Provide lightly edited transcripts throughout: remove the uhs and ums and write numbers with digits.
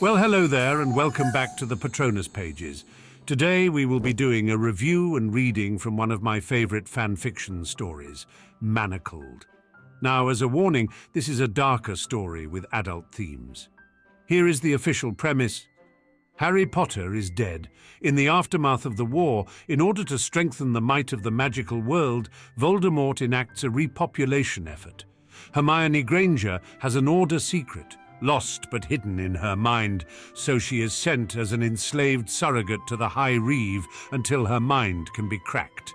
Well, hello there and welcome back to the Patronus pages. Today we will be doing a review and reading from one of my favorite fanfiction stories, Manacled. Now, as a warning, this is a darker story with adult themes. Here is the official premise. Harry Potter is dead. In the aftermath of the war, in order to strengthen the might of the magical world, Voldemort enacts a repopulation effort. Hermione Granger has an order secret, lost but hidden in her mind, so she is sent as an enslaved surrogate to the High Reeve until her mind can be cracked.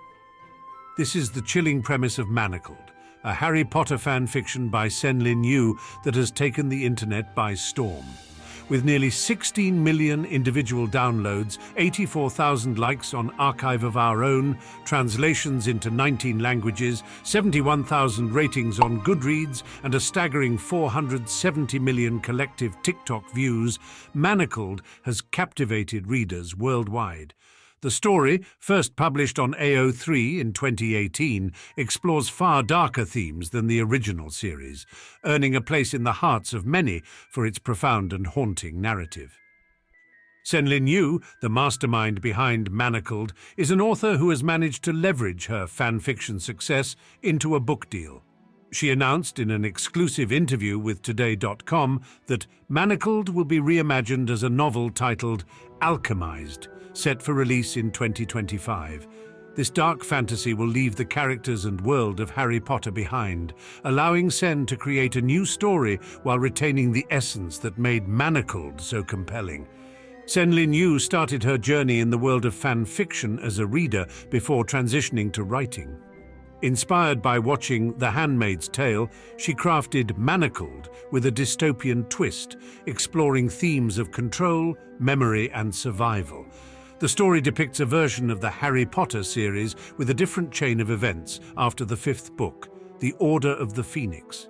This is the chilling premise of Manacled, a Harry Potter fanfiction by Sen-Lin Yu that has taken the internet by storm. With nearly 16 million individual downloads, 84,000 likes on Archive of Our Own, translations into 19 languages, 71,000 ratings on Goodreads, and a staggering 470 million collective TikTok views, Manacled has captivated readers worldwide. The story, first published on AO3 in 2018, explores far darker themes than the original series, earning a place in the hearts of many for its profound and haunting narrative. Sen-Lin Yu, the mastermind behind Manacled, is an author who has managed to leverage her fanfiction success into a book deal. She announced in an exclusive interview with Today.com that Manacled will be reimagined as a novel titled Alchemized, set for release in 2025. This dark fantasy will leave the characters and world of Harry Potter behind, allowing Sen to create a new story while retaining the essence that made Manacled so compelling. Sen-Lin Yu started her journey in the world of fanfiction as a reader before transitioning to writing. Inspired by watching The Handmaid's Tale, she crafted Manacled with a dystopian twist, exploring themes of control, memory, and survival. The story depicts a version of the Harry Potter series with a different chain of events after the fifth book, The Order of the Phoenix.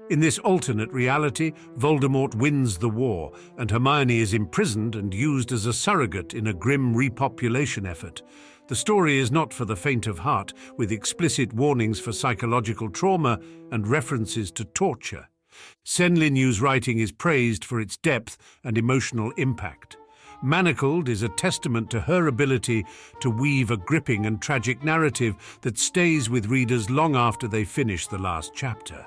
In this alternate reality, Voldemort wins the war, and Hermione is imprisoned and used as a surrogate in a grim repopulation effort. The story is not for the faint of heart, with explicit warnings for psychological trauma and references to torture. Sen-Lin Yu's writing is praised for its depth and emotional impact. Manacled is a testament to her ability to weave a gripping and tragic narrative that stays with readers long after they finish the last chapter.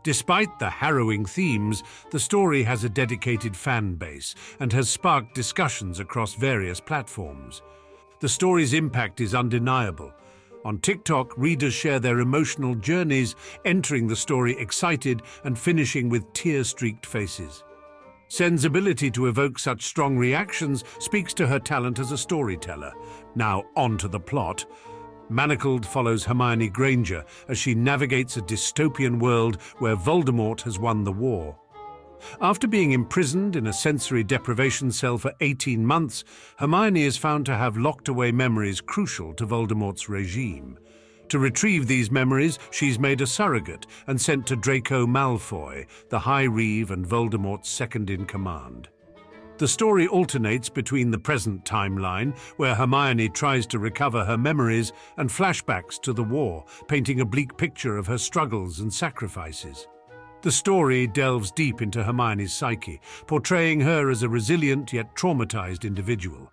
Despite the harrowing themes, the story has a dedicated fan base and has sparked discussions across various platforms. The story's impact is undeniable. On TikTok, readers share their emotional journeys, entering the story excited and finishing with tear-streaked faces. Sen's ability to evoke such strong reactions speaks to her talent as a storyteller. Now, on to the plot. Manacled follows Hermione Granger as she navigates a dystopian world where Voldemort has won the war. After being imprisoned in a sensory deprivation cell for 18 months, Hermione is found to have locked away memories crucial to Voldemort's regime. To retrieve these memories, she's made a surrogate and sent to Draco Malfoy, the High Reeve and Voldemort's second-in-command. The story alternates between the present timeline, where Hermione tries to recover her memories, and flashbacks to the war, painting a bleak picture of her struggles and sacrifices. The story delves deep into Hermione's psyche, portraying her as a resilient yet traumatized individual.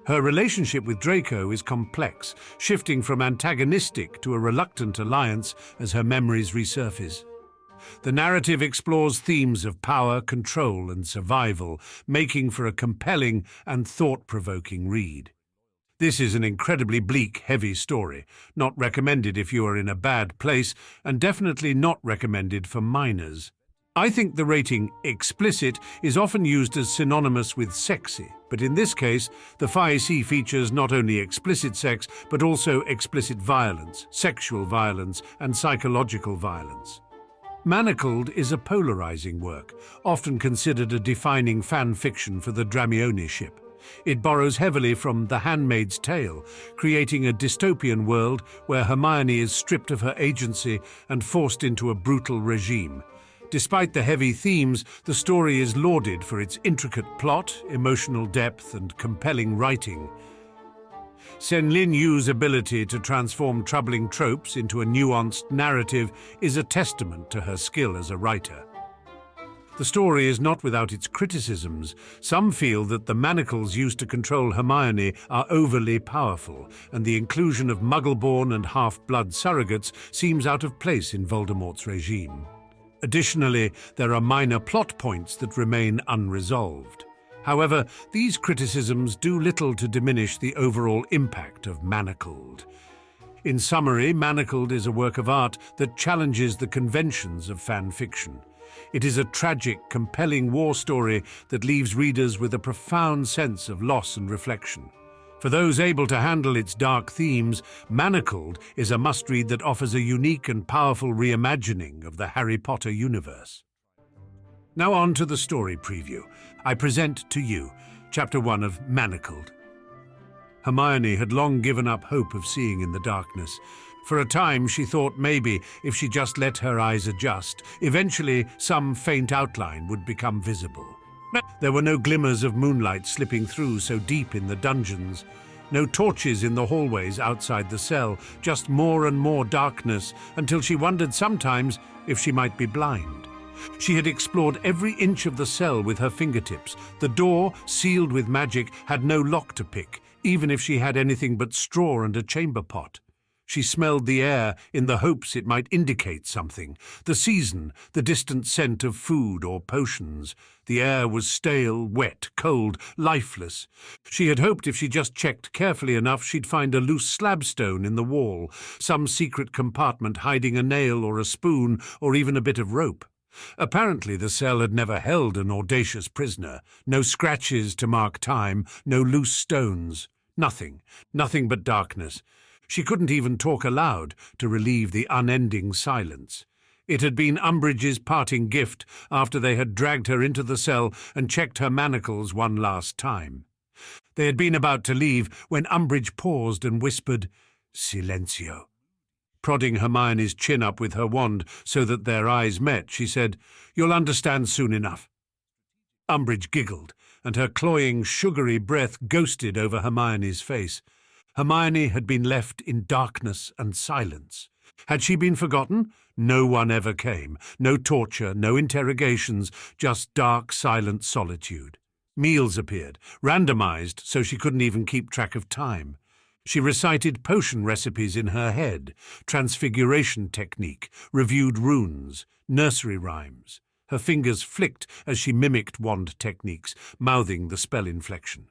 Her relationship with Draco is complex, shifting from antagonistic to a reluctant alliance as her memories resurface. The narrative explores themes of power, control, and survival, making for a compelling and thought-provoking read. This is an incredibly bleak, heavy story, not recommended if you are in a bad place, and definitely not recommended for minors. I think the rating explicit is often used as synonymous with sexy, but in this case, the FIC features not only explicit sex, but also explicit violence, sexual violence, and psychological violence. Manacled is a polarizing work, often considered a defining fan fiction for the Dramione ship. It borrows heavily from The Handmaid's Tale, creating a dystopian world where Hermione is stripped of her agency and forced into a brutal regime. Despite the heavy themes, the story is lauded for its intricate plot, emotional depth, and compelling writing. Sen-Lin Yu's ability to transform troubling tropes into a nuanced narrative is a testament to her skill as a writer. The story is not without its criticisms. Some feel that the manacles used to control Hermione are overly powerful, and the inclusion of muggle-born and half-blood surrogates seems out of place in Voldemort's regime. Additionally, there are minor plot points that remain unresolved. However, these criticisms do little to diminish the overall impact of Manacled. In summary, Manacled is a work of art that challenges the conventions of fan fiction. It is a tragic, compelling war story that leaves readers with a profound sense of loss and reflection. For those able to handle its dark themes, Manacled is a must-read that offers a unique and powerful reimagining of the Harry Potter universe. Now on to the story preview. I present to you Chapter 1 of Manacled. Hermione had long given up hope of seeing in the darkness. For a time, she thought maybe if she just let her eyes adjust, eventually some faint outline would become visible. There were no glimmers of moonlight slipping through so deep in the dungeons, no torches in the hallways outside the cell, just more and more darkness until she wondered sometimes if she might be blind. She had explored every inch of the cell with her fingertips. The door, sealed with magic, had no lock to pick, even if she had anything but straw and a chamber pot. She smelled the air in the hopes it might indicate something. The season, the distant scent of food or potions. The air was stale, wet, cold, lifeless. She had hoped if she just checked carefully enough she'd find a loose slabstone in the wall, some secret compartment hiding a nail or a spoon or even a bit of rope. Apparently the cell had never held an audacious prisoner. No scratches to mark time, no loose stones. Nothing but darkness. She couldn't even talk aloud to relieve the unending silence. It had been Umbridge's parting gift after they had dragged her into the cell and checked her manacles one last time. They had been about to leave when Umbridge paused and whispered, "Silencio." Prodding Hermione's chin up with her wand so that their eyes met, she said, "You'll understand soon enough." Umbridge giggled, and her cloying, sugary breath ghosted over Hermione's face. Hermione had been left in darkness and silence. Had she been forgotten? No one ever came. No torture, no interrogations, just dark, silent solitude. Meals appeared, randomized so she couldn't even keep track of time. She recited potion recipes in her head, transfiguration technique, reviewed runes, nursery rhymes. Her fingers flicked as she mimicked wand techniques, mouthing the spell inflection.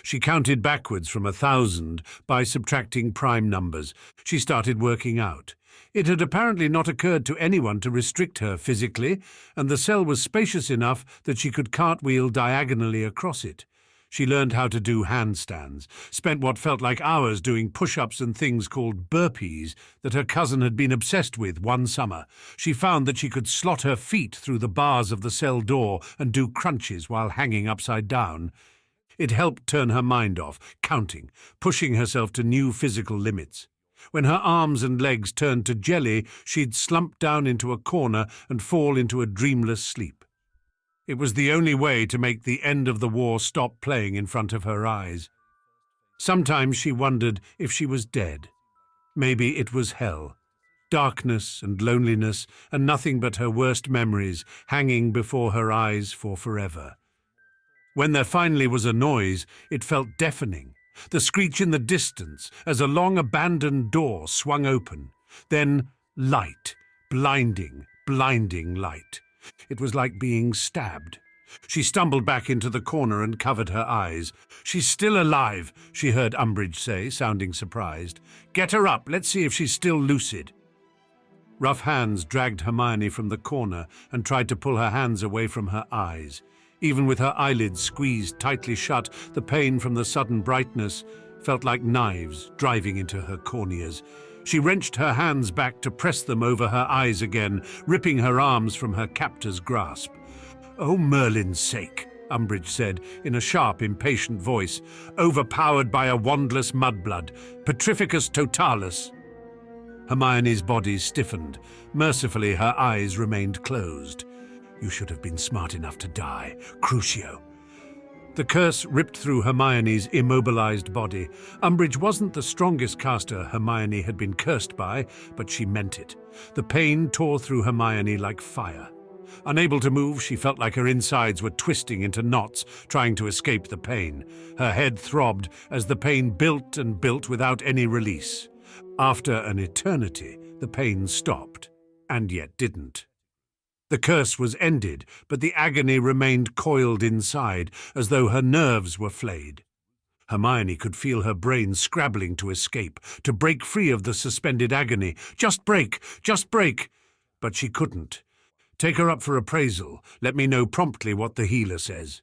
She counted backwards from 1,000 by subtracting prime numbers. She started working out. It had apparently not occurred to anyone to restrict her physically, and the cell was spacious enough that she could cartwheel diagonally across it. She learned how to do handstands, spent what felt like hours doing push-ups and things called burpees that her cousin had been obsessed with one summer. She found that she could slot her feet through the bars of the cell door and do crunches while hanging upside down. It helped turn her mind off, counting, pushing herself to new physical limits. When her arms and legs turned to jelly, she'd slump down into a corner and fall into a dreamless sleep. It was the only way to make the end of the war stop playing in front of her eyes. Sometimes she wondered if she was dead. Maybe it was hell. Darkness and loneliness and nothing but her worst memories hanging before her eyes for forever. When there finally was a noise, it felt deafening. The screech in the distance as a long-abandoned door swung open. Then light, blinding, blinding light. It was like being stabbed. She stumbled back into the corner and covered her eyes. "She's still alive," she heard Umbridge say, sounding surprised. "Get her up, let's see if she's still lucid." Rough hands dragged Hermione from the corner and tried to pull her hands away from her eyes. Even with her eyelids squeezed tightly shut, the pain from the sudden brightness felt like knives driving into her corneas. She wrenched her hands back to press them over her eyes again, ripping her arms from her captor's grasp. "Oh, Merlin's sake," Umbridge said in a sharp, impatient voice, "overpowered by a wandless mudblood, petrificus totalis." Hermione's body stiffened. Mercifully, her eyes remained closed. "You should have been smart enough to die, Crucio." The curse ripped through Hermione's immobilized body. Umbridge wasn't the strongest caster Hermione had been cursed by, but she meant it. The pain tore through Hermione like fire. Unable to move, she felt like her insides were twisting into knots, trying to escape the pain. Her head throbbed as the pain built and built without any release. After an eternity, the pain stopped, and yet didn't. The curse was ended, but the agony remained coiled inside, as though her nerves were flayed. Hermione could feel her brain scrabbling to escape, to break free of the suspended agony. Just break! Just break! But she couldn't. Take her up for appraisal. Let me know promptly what the healer says.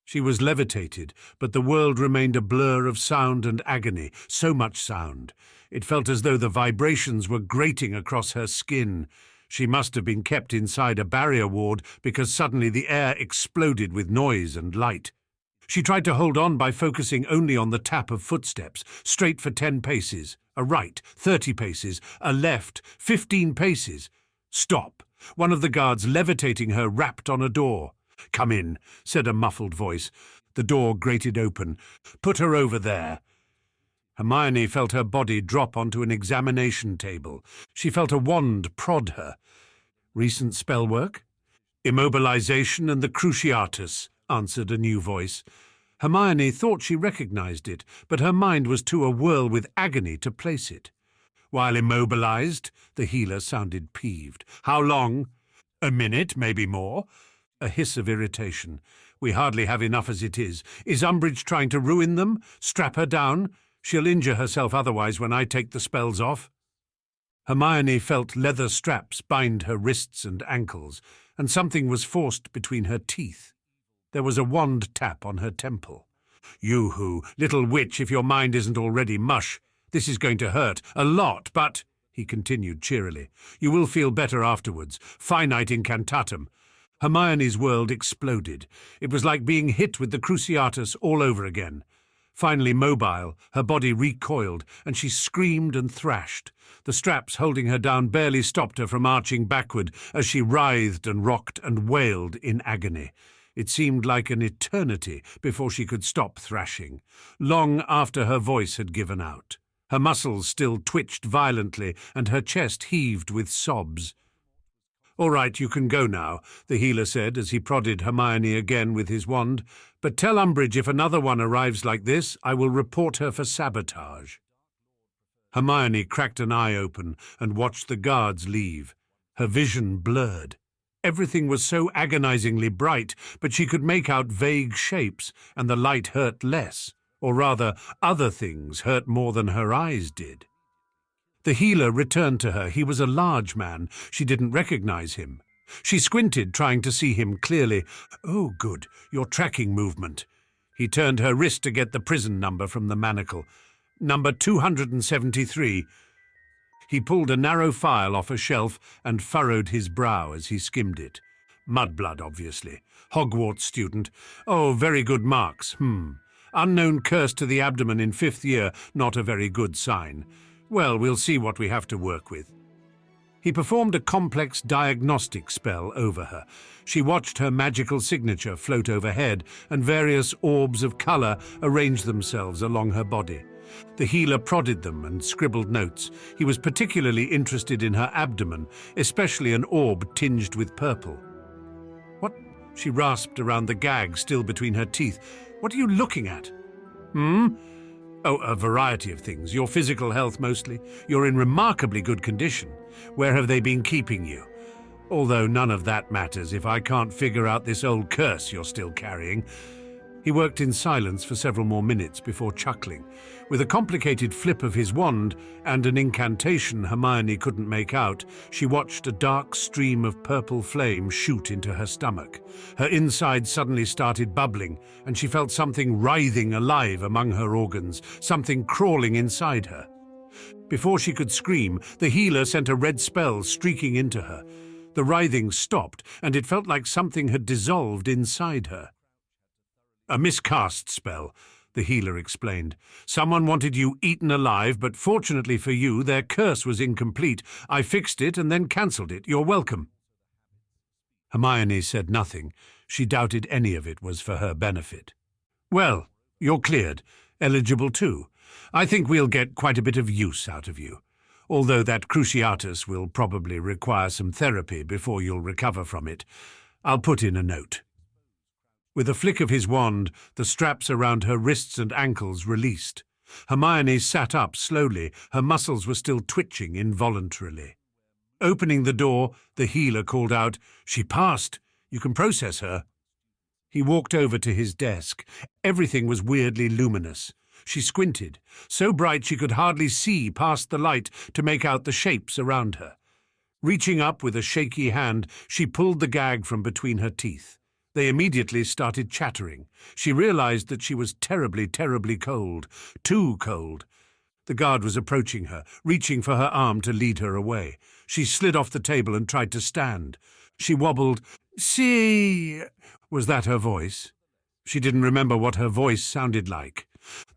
She was levitated, but the world remained a blur of sound and agony, so much sound. It felt as though the vibrations were grating across her skin. She must have been kept inside a barrier ward because suddenly the air exploded with noise and light. She tried to hold on by focusing only on the tap of footsteps, straight for 10 paces, a right, 30 paces, a left, 15 paces. Stop! One of the guards levitating her rapped on a door. "Come in," said a muffled voice. The door grated open. "Put her over there." Hermione felt her body drop onto an examination table. She felt a wand prod her. "Recent spell work?" "Immobilization and the Cruciatus," answered a new voice. Hermione thought she recognized it, but her mind was too awhirl with agony to place it. "While immobilized?" the healer sounded peeved. "How long?" "A minute, maybe more." A hiss of irritation. "We hardly have enough as it is. Is Umbridge trying to ruin them? Strap her down. She'll injure herself otherwise when I take the spells off." Hermione felt leather straps bind her wrists and ankles, and something was forced between her teeth. There was a wand tap on her temple. "You little witch, if your mind isn't already mush. This is going to hurt, a lot, but," he continued cheerily, "you will feel better afterwards. Finite incantatem." Hermione's world exploded. It was like being hit with the Cruciatus all over again. Finally mobile, her body recoiled, and she screamed and thrashed. The straps holding her down barely stopped her from arching backward as she writhed and rocked and wailed in agony. It seemed like an eternity before she could stop thrashing, long after her voice had given out. Her muscles still twitched violently, and her chest heaved with sobs. "All right, you can go now," the healer said as he prodded Hermione again with his wand. "But tell Umbridge if another one arrives like this, I will report her for sabotage." Hermione cracked an eye open and watched the guards leave. Her vision blurred. Everything was so agonizingly bright, but she could make out vague shapes, and the light hurt less. Or rather, other things hurt more than her eyes did. The healer returned to her. He was a large man. She didn't recognize him. She squinted, trying to see him clearly. "Oh, good, your tracking movement." He turned her wrist to get the prison number from the manacle. "Number 273. He pulled a narrow file off a shelf and furrowed his brow as he skimmed it. Mudblood, obviously. Hogwarts student. Oh, very good marks. Unknown curse to the abdomen in 5th year, not a very good sign. Well, we'll see what we have to work with. He performed a complex diagnostic spell over her. She watched her magical signature float overhead, and various orbs of color arranged themselves along her body. The healer prodded them and scribbled notes. He was particularly interested in her abdomen, especially an orb tinged with purple. "What?" she rasped around the gag still between her teeth. "What are you looking at?" "Oh, a variety of things. Your physical health mostly. You're in remarkably good condition. Where have they been keeping you? Although none of that matters if I can't figure out this old curse you're still carrying." He worked in silence for several more minutes before chuckling. With a complicated flip of his wand and an incantation Hermione couldn't make out, she watched a dark stream of purple flame shoot into her stomach. Her inside suddenly started bubbling, and she felt something writhing alive among her organs, something crawling inside her. Before she could scream, the healer sent a red spell streaking into her. The writhing stopped, and it felt like something had dissolved inside her. "A miscast spell," the healer explained. "Someone wanted you eaten alive, but fortunately for you, their curse was incomplete. I fixed it and then cancelled it. You're welcome." Hermione said nothing. She doubted any of it was for her benefit. "Well, you're cleared. Eligible too. I think we'll get quite a bit of use out of you. although that cruciatus will probably require some therapy before you'll recover from it. I'll put in a note." With a flick of his wand, the straps around her wrists and ankles released. Hermione sat up slowly. Her muscles were still twitching involuntarily. Opening the door, the healer called out, "She passed. You can process her." He walked over to his desk. Everything was weirdly luminous. She squinted, so bright she could hardly see past the light to make out the shapes around her. Reaching up with a shaky hand, she pulled the gag from between her teeth. They immediately started chattering. She realized that she was terribly, terribly cold. Too cold. The guard was approaching her, reaching for her arm to lead her away. She slid off the table and tried to stand. She wobbled. "See!" Was that her voice? She didn't remember what her voice sounded like.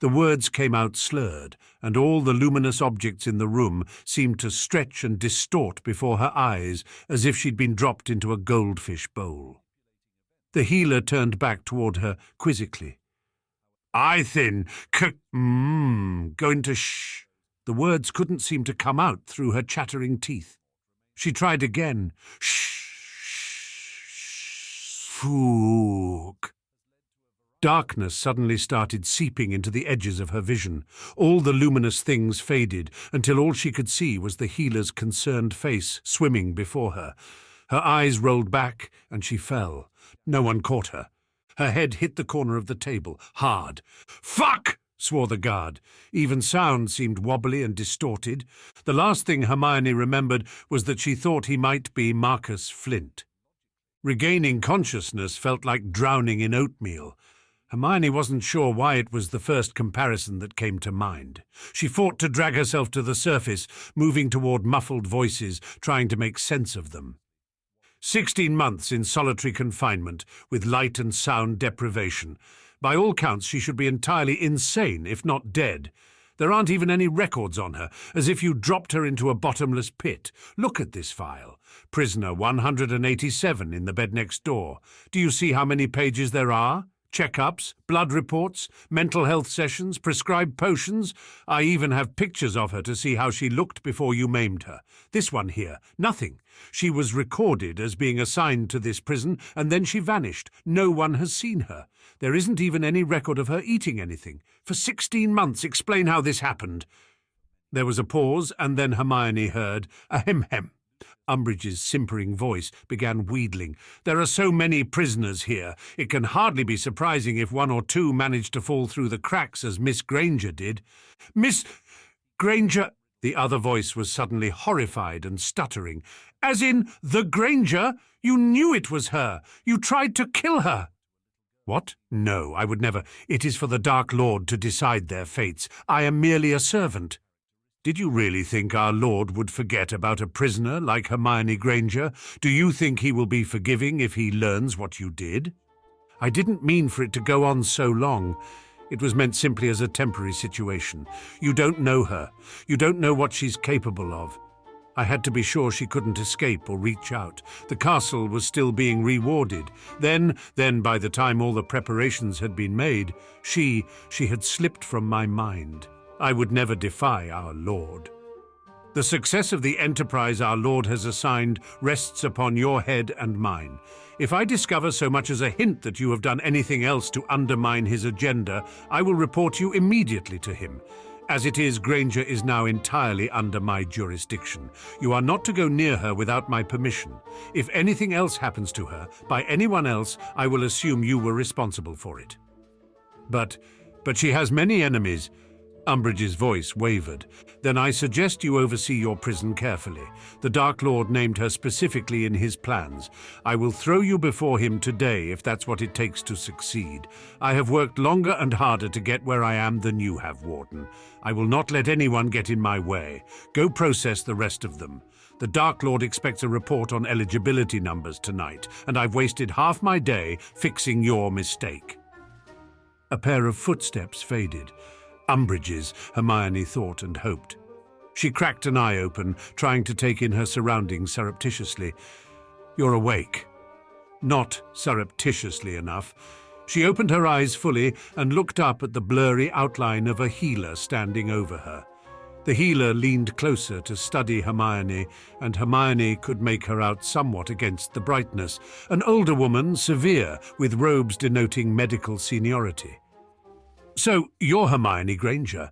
The words came out slurred, and all the luminous objects in the room seemed to stretch and distort before her eyes, as if she'd been dropped into a goldfish bowl. The healer turned back toward her quizzically. "I thin, going to shh." The words couldn't seem to come out through her chattering teeth. She tried again. "Shh, spook." Darkness suddenly started seeping into the edges of her vision. All the luminous things faded until all she could see was the healer's concerned face swimming before her. Her eyes rolled back and she fell. No one caught her. Her head hit the corner of the table, hard. "Fuck!" swore the guard. Even sound seemed wobbly and distorted. The last thing Hermione remembered was that she thought he might be Marcus Flint. Regaining consciousness felt like drowning in oatmeal. Hermione wasn't sure why it was the first comparison that came to mind. She fought to drag herself to the surface, moving toward muffled voices, trying to make sense of them. 16 months in solitary confinement, with light and sound deprivation. By all counts, she should be entirely insane, if not dead. There aren't even any records on her, as if you dropped her into a bottomless pit. Look at this file. Prisoner 187 in the bed next door. Do you see how many pages there are? Checkups, blood reports, mental health sessions, prescribed potions. I even have pictures of her to see how she looked before you maimed her. This one here, nothing. She was recorded as being assigned to this prison, and then she vanished. No one has seen her. There isn't even any record of her eating anything. For 16 months, explain how this happened. There was a pause, and then Hermione heard, ahem-hem. Umbridge's simpering voice began wheedling. "There are so many prisoners here. It can hardly be surprising if one or two managed to fall through the cracks as Miss Granger did." "Miss Granger?" The other voice was suddenly horrified and stuttering. "As in the Granger? You knew it was her. You tried to kill her." "What? No, I would never. It is for the Dark Lord to decide their fates. I am merely a servant." "Did you really think our Lord would forget about a prisoner like Hermione Granger? Do you think he will be forgiving if he learns what you did?" "I didn't mean for it to go on so long. It was meant simply as a temporary situation. You don't know her. You don't know what she's capable of. I had to be sure she couldn't escape or reach out. The castle was still being rewarded. Then, by the time all the preparations had been made, she had slipped from my mind. I would never defy our Lord. The success of the enterprise our Lord has assigned rests upon your head and mine. If I discover so much as a hint that you have done anything else to undermine his agenda, I will report you immediately to him. As it is, Granger is now entirely under my jurisdiction. You are not to go near her without my permission. If anything else happens to her, by anyone else, I will assume you were responsible for it." But she has many enemies." Umbridge's voice wavered. "Then I suggest you oversee your prison carefully. The Dark Lord named her specifically in his plans. I will throw you before him today if that's what it takes to succeed. I have worked longer and harder to get where I am than you have, Warden. I will not let anyone get in my way. Go process the rest of them. The Dark Lord expects a report on eligibility numbers tonight, and I've wasted half my day fixing your mistake." A pair of footsteps faded. Umbridge's, Hermione thought and hoped. She cracked an eye open, trying to take in her surroundings surreptitiously. "You're awake." Not surreptitiously enough. She opened her eyes fully and looked up at the blurry outline of a healer standing over her. The healer leaned closer to study Hermione, and Hermione could make her out somewhat against the brightness, an older woman, severe, with robes denoting medical seniority. "So, you're Hermione Granger."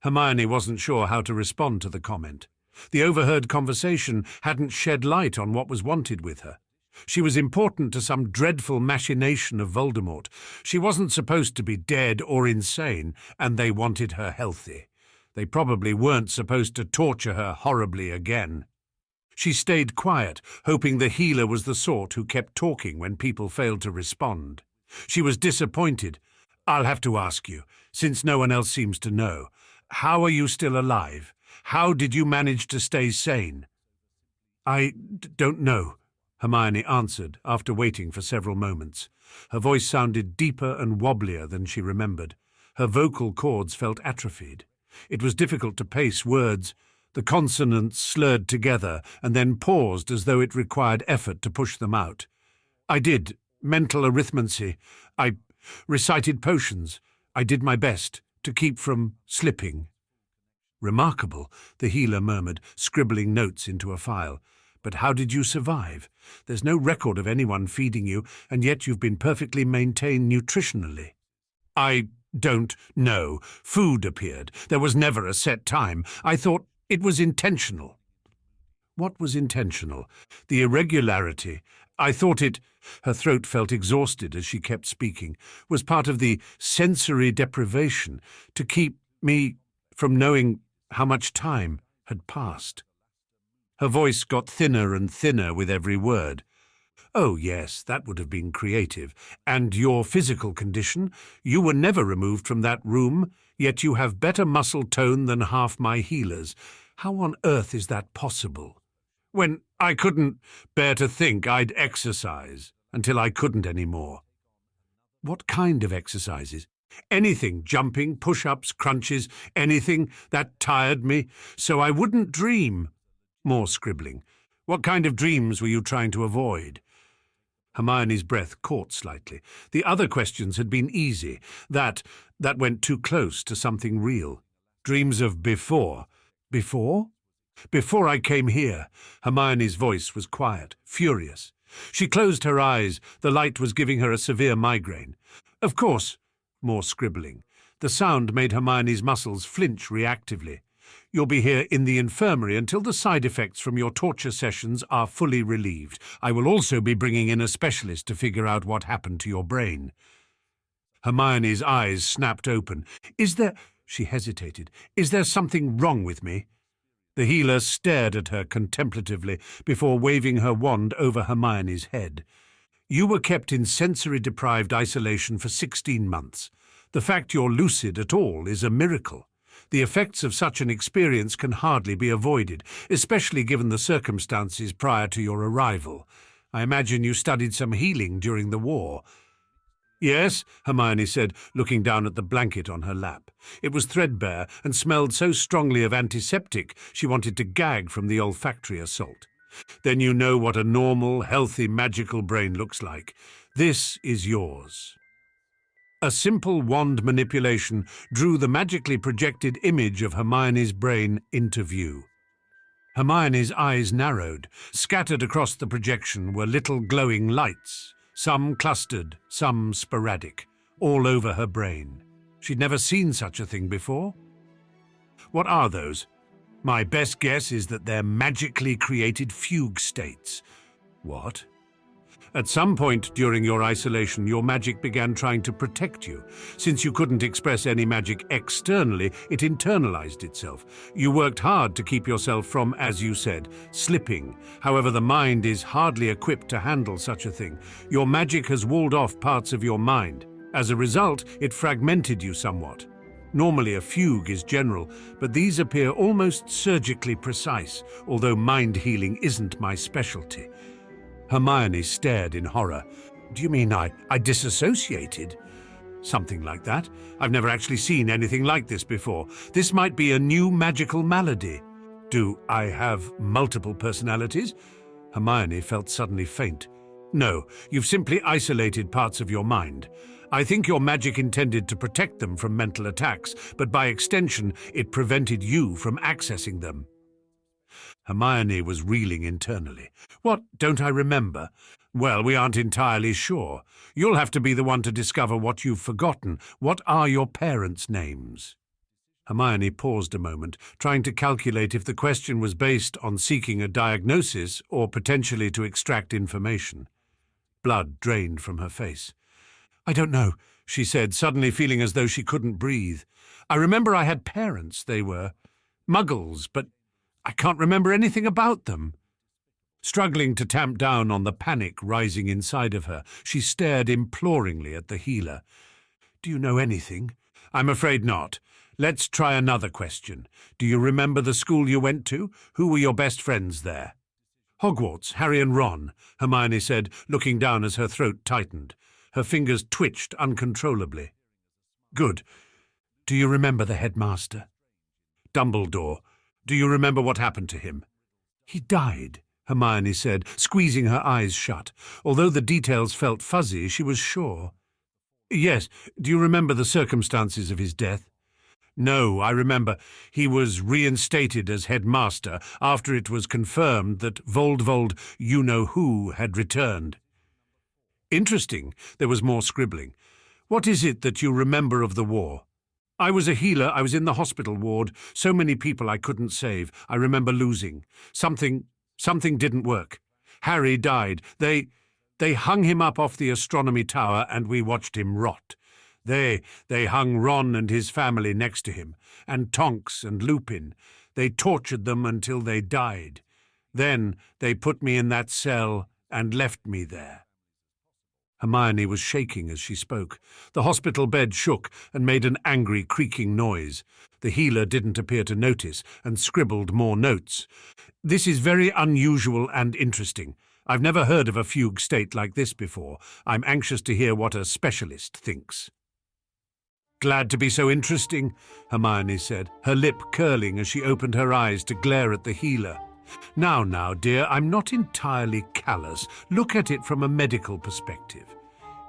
Hermione wasn't sure how to respond to the comment. The overheard conversation hadn't shed light on what was wanted with her. She was important to some dreadful machination of Voldemort. She wasn't supposed to be dead or insane, and they wanted her healthy. They probably weren't supposed to torture her horribly again. She stayed quiet, hoping the healer was the sort who kept talking when people failed to respond. She was disappointed. "I'll have to ask you, since no one else seems to know. How are you still alive? How did you manage to stay sane?" "I don't know," Hermione answered after waiting for several moments. Her voice sounded deeper and wobblier than she remembered. Her vocal cords felt atrophied. It was difficult to pace words. The consonants slurred together and then paused as though it required effort to push them out. "I did. Mental arithmancy. I recited potions. I did my best to keep from slipping." "Remarkable," the healer murmured, scribbling notes into a file. "But how did you survive? There's no record of anyone feeding you, and yet you've been perfectly maintained nutritionally." "I don't know. Food appeared. There was never a set time. I thought it was intentional." "What was intentional?" "The irregularity. I thought it—" Her throat felt exhausted as she kept speaking. "Was part of the sensory deprivation, to keep me from knowing how much time had passed." Her voice got thinner and thinner with every word. "Oh, yes, that would have been creative. And your physical condition? You were never removed from that room, yet you have better muscle tone than half my healers. How on earth is that possible?" "When I couldn't bear to think I'd exercise, until I couldn't anymore." "What kind of exercises?" "Anything, jumping, push-ups, crunches, anything that tired me, so I wouldn't dream." More scribbling. "What kind of dreams were you trying to avoid?" Hermione's breath caught slightly. The other questions had been easy. That went too close to something real. "Dreams of before." "Before?" "Before I came here." Hermione's voice was quiet, furious. She closed her eyes. The light was giving her a severe migraine. "Of course." More scribbling. The sound made Hermione's muscles flinch reactively. "You'll be here in the infirmary until the side effects from your torture sessions are fully relieved. I will also be bringing in a specialist to figure out what happened to your brain." Hermione's eyes snapped open. "Is there—" She hesitated. "Is there something wrong with me?" The healer stared at her contemplatively before waving her wand over Hermione's head. "You were kept in sensory-deprived isolation for 16 months. The fact you're lucid at all is a miracle. The effects of such an experience can hardly be avoided, especially given the circumstances prior to your arrival. I imagine you studied some healing during the war." "Yes," Hermione said, looking down at the blanket on her lap. It was threadbare and smelled so strongly of antiseptic she wanted to gag from the olfactory assault. "Then you know what a normal, healthy, magical brain looks like. This is yours." A simple wand manipulation drew the magically projected image of Hermione's brain into view. Hermione's eyes narrowed. Scattered across the projection were little glowing lights, some clustered, some sporadic, all over her brain. She'd never seen such a thing before. "What are those?" "My best guess is that they're magically created fugue states." "What?" "At some point during your isolation, your magic began trying to protect you. Since you couldn't express any magic externally, it internalized itself. You worked hard to keep yourself from, as you said, slipping. However, the mind is hardly equipped to handle such a thing. Your magic has walled off parts of your mind. As a result, it fragmented you somewhat. Normally a fugue is general, but these appear almost surgically precise, although mind healing isn't my specialty." Hermione stared in horror. "Do you mean I disassociated?" "Something like that. I've never actually seen anything like this before. This might be a new magical malady." "Do I have multiple personalities?" Hermione felt suddenly faint. "No, you've simply isolated parts of your mind. I think your magic intended to protect them from mental attacks, but by extension, it prevented you from accessing them." Hermione was reeling internally. "What, don't I remember? Well, we aren't entirely sure. You'll have to be the one to discover what you've forgotten. What are your parents' names?" Hermione paused a moment, trying to calculate if the question was based on seeking a diagnosis or potentially to extract information. Blood drained from her face. "I don't know," she said, suddenly feeling as though she couldn't breathe. "I remember I had parents. They were Muggles, but I can't remember anything about them." Struggling to tamp down on the panic rising inside of her, she stared imploringly at the healer. "Do you know anything?" "I'm afraid not. Let's try another question. Do you remember the school you went to? Who were your best friends there?" "Hogwarts, Harry and Ron," Hermione said, looking down as her throat tightened. Her fingers twitched uncontrollably. "Good. Do you remember the headmaster?" "Dumbledore. Do you remember what happened to him?" "He died," Hermione said, squeezing her eyes shut. Although the details felt fuzzy, she was sure. "Yes. Do you remember the circumstances of his death?" "No, I remember. He was reinstated as headmaster after it was confirmed that Voldemort you-know-who had returned." "Interesting." There was more scribbling. "What is it that you remember of the war?" "I was a healer. I was in the hospital ward. So many people I couldn't save. I remember losing. Something didn't work. Harry died. They hung him up off the astronomy tower and we watched him rot. They hung Ron and his family next to him, and Tonks and Lupin. They tortured them until they died. Then they put me in that cell and left me there." Hermione was shaking as she spoke. The hospital bed shook and made an angry creaking noise. The healer didn't appear to notice and scribbled more notes. "This is very unusual and interesting. I've never heard of a fugue state like this before. I'm anxious to hear what a specialist thinks." "Glad to be so interesting," Hermione said, her lip curling as she opened her eyes to glare at the healer. Now, dear, I'm not entirely callous. Look at it from a medical perspective.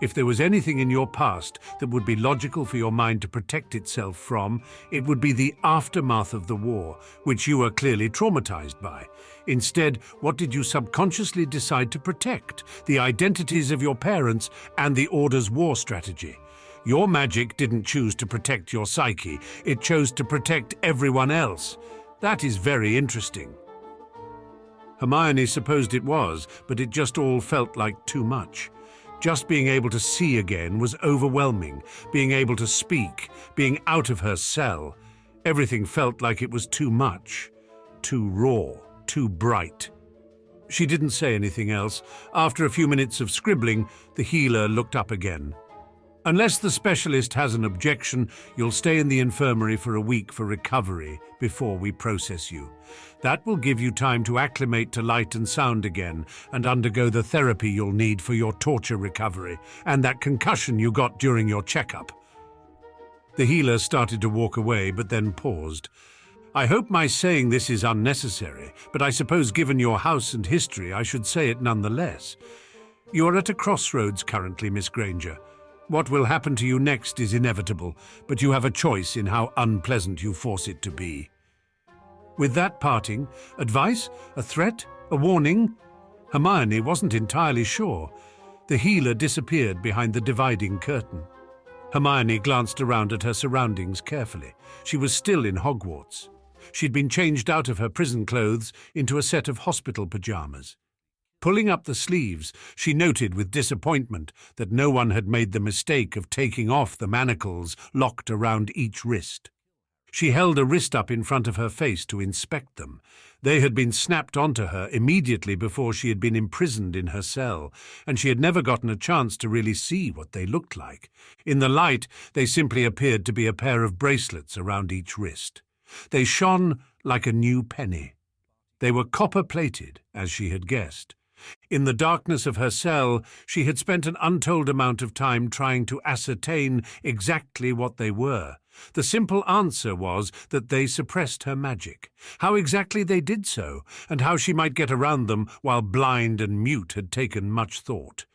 If there was anything in your past that would be logical for your mind to protect itself from, it would be the aftermath of the war, which you are clearly traumatized by. Instead, what did you subconsciously decide to protect? The identities of your parents and the Order's war strategy. Your magic didn't choose to protect your psyche. It chose to protect everyone else. That is very interesting." Hermione supposed it was, but it just all felt like too much. Just being able to see again was overwhelming. Being able to speak, being out of her cell. Everything felt like it was too much. Too raw, too bright. She didn't say anything else. After a few minutes of scribbling, the healer looked up again. "Unless the specialist has an objection, you'll stay in the infirmary for a week for recovery before we process you. That will give you time to acclimate to light and sound again and undergo the therapy you'll need for your torture recovery and that concussion you got during your checkup." The healer started to walk away, but then paused. "I hope my saying this is unnecessary, but I suppose given your house and history, I should say it nonetheless. You are at a crossroads currently, Miss Granger. What will happen to you next is inevitable, but you have a choice in how unpleasant you force it to be." With that parting, advice? A threat? A warning? Hermione wasn't entirely sure. The healer disappeared behind the dividing curtain. Hermione glanced around at her surroundings carefully. She was still in Hogwarts. She'd been changed out of her prison clothes into a set of hospital pajamas. Pulling up the sleeves, she noted with disappointment that no one had made the mistake of taking off the manacles locked around each wrist. She held a wrist up in front of her face to inspect them. They had been snapped onto her immediately before she had been imprisoned in her cell, and she had never gotten a chance to really see what they looked like. In the light, they simply appeared to be a pair of bracelets around each wrist. They shone like a new penny. They were copper-plated, as she had guessed. In the darkness of her cell, she had spent an untold amount of time trying to ascertain exactly what they were. The simple answer was that they suppressed her magic. How exactly they did so, and how she might get around them while blind and mute had taken much thought.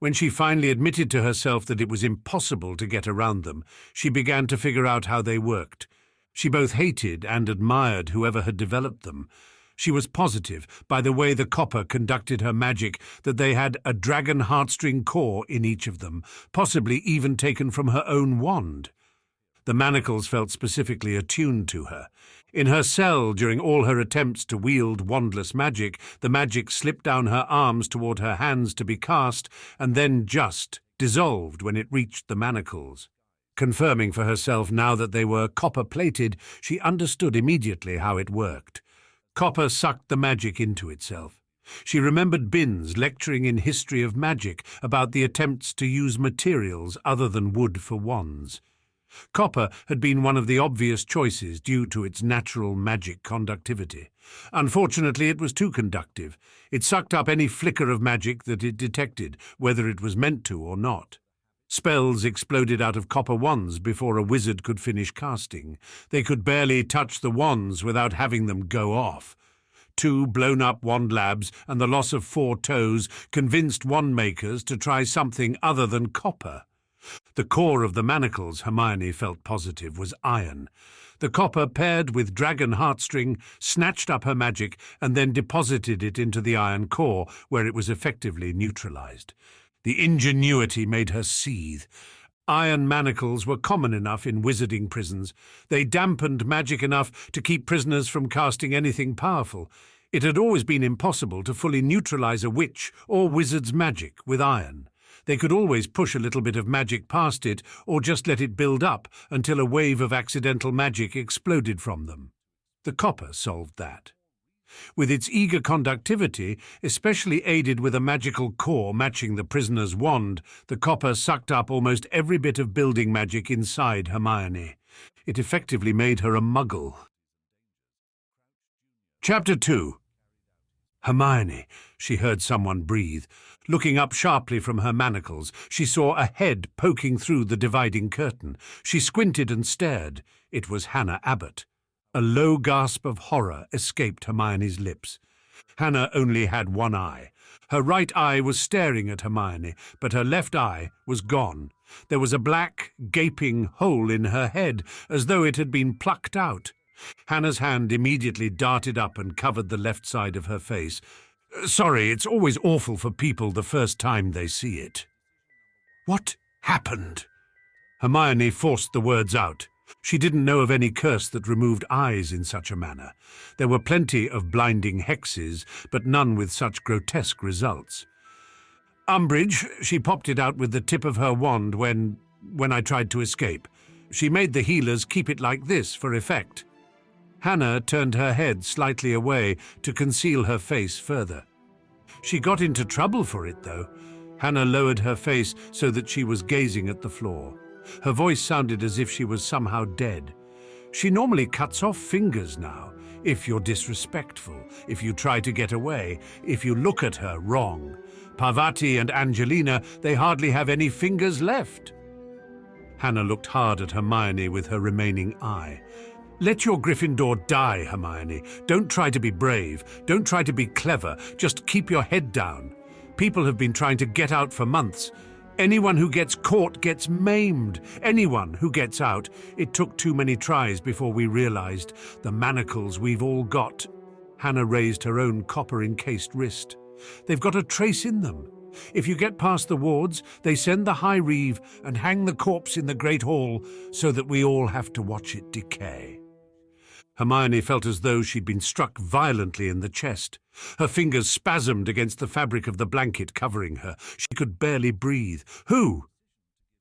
When she finally admitted to herself that it was impossible to get around them, she began to figure out how they worked. She both hated and admired whoever had developed them. She was positive, by the way the copper conducted her magic, that they had a dragon heartstring core in each of them, possibly even taken from her own wand. The manacles felt specifically attuned to her. In her cell, during all her attempts to wield wandless magic, the magic slipped down her arms toward her hands to be cast, and then just dissolved when it reached the manacles. Confirming for herself now that they were copper-plated, she understood immediately how it worked. Copper sucked the magic into itself. She remembered Binns lecturing in History of Magic about the attempts to use materials other than wood for wands. Copper had been one of the obvious choices due to its natural magic conductivity. Unfortunately, it was too conductive. It sucked up any flicker of magic that it detected, whether it was meant to or not. Spells exploded out of copper wands before a wizard could finish casting. They could barely touch the wands without having them go off. 2 blown-up wand labs and the loss of 4 toes convinced wand makers to try something other than copper. The core of the manacles, Hermione felt positive, was iron. The copper, paired with dragon heartstring, snatched up her magic and then deposited it into the iron core, where it was effectively neutralized. The ingenuity made her seethe. Iron manacles were common enough in wizarding prisons. They dampened magic enough to keep prisoners from casting anything powerful. It had always been impossible to fully neutralize a witch or wizard's magic with iron. They could always push a little bit of magic past it or just let it build up until a wave of accidental magic exploded from them. The copper solved that. With its eager conductivity, especially aided with a magical core matching the prisoner's wand, the copper sucked up almost every bit of building magic inside Hermione. It effectively made her a muggle. Chapter 2. Hermione, she heard someone breathe. Looking up sharply from her manacles, she saw a head poking through the dividing curtain. She squinted and stared. It was Hannah Abbott. A low gasp of horror escaped Hermione's lips. Hannah only had one eye. Her right eye was staring at Hermione, but her left eye was gone. There was a black, gaping hole in her head, as though it had been plucked out. Hannah's hand immediately darted up and covered the left side of her face. Sorry, it's always awful for people the first time they see it. What happened? Hermione forced the words out. She didn't know of any curse that removed eyes in such a manner. There were plenty of blinding hexes, but none with such grotesque results. Umbridge, she popped it out with the tip of her wand when I tried to escape. She made the healers keep it like this for effect. Hannah turned her head slightly away to conceal her face further. She got into trouble for it, though. Hannah lowered her face so that she was gazing at the floor. Her voice sounded as if she was somehow dead. She normally cuts off fingers now, if you're disrespectful, if you try to get away, if you look at her wrong. Parvati and Angelina, they hardly have any fingers left. Hannah looked hard at Hermione with her remaining eye. Let your Gryffindor die, Hermione. Don't try to be brave. Don't try to be clever. Just keep your head down. People have been trying to get out for months. Anyone who gets caught gets maimed. Anyone who gets out. It took too many tries before we realized the manacles we've all got. Hannah raised her own copper-encased wrist. They've got a trace in them. If you get past the wards, they send the High Reeve and hang the corpse in the Great Hall so that we all have to watch it decay. Hermione felt as though she'd been struck violently in the chest. Her fingers spasmed against the fabric of the blanket covering her. She could barely breathe. Who?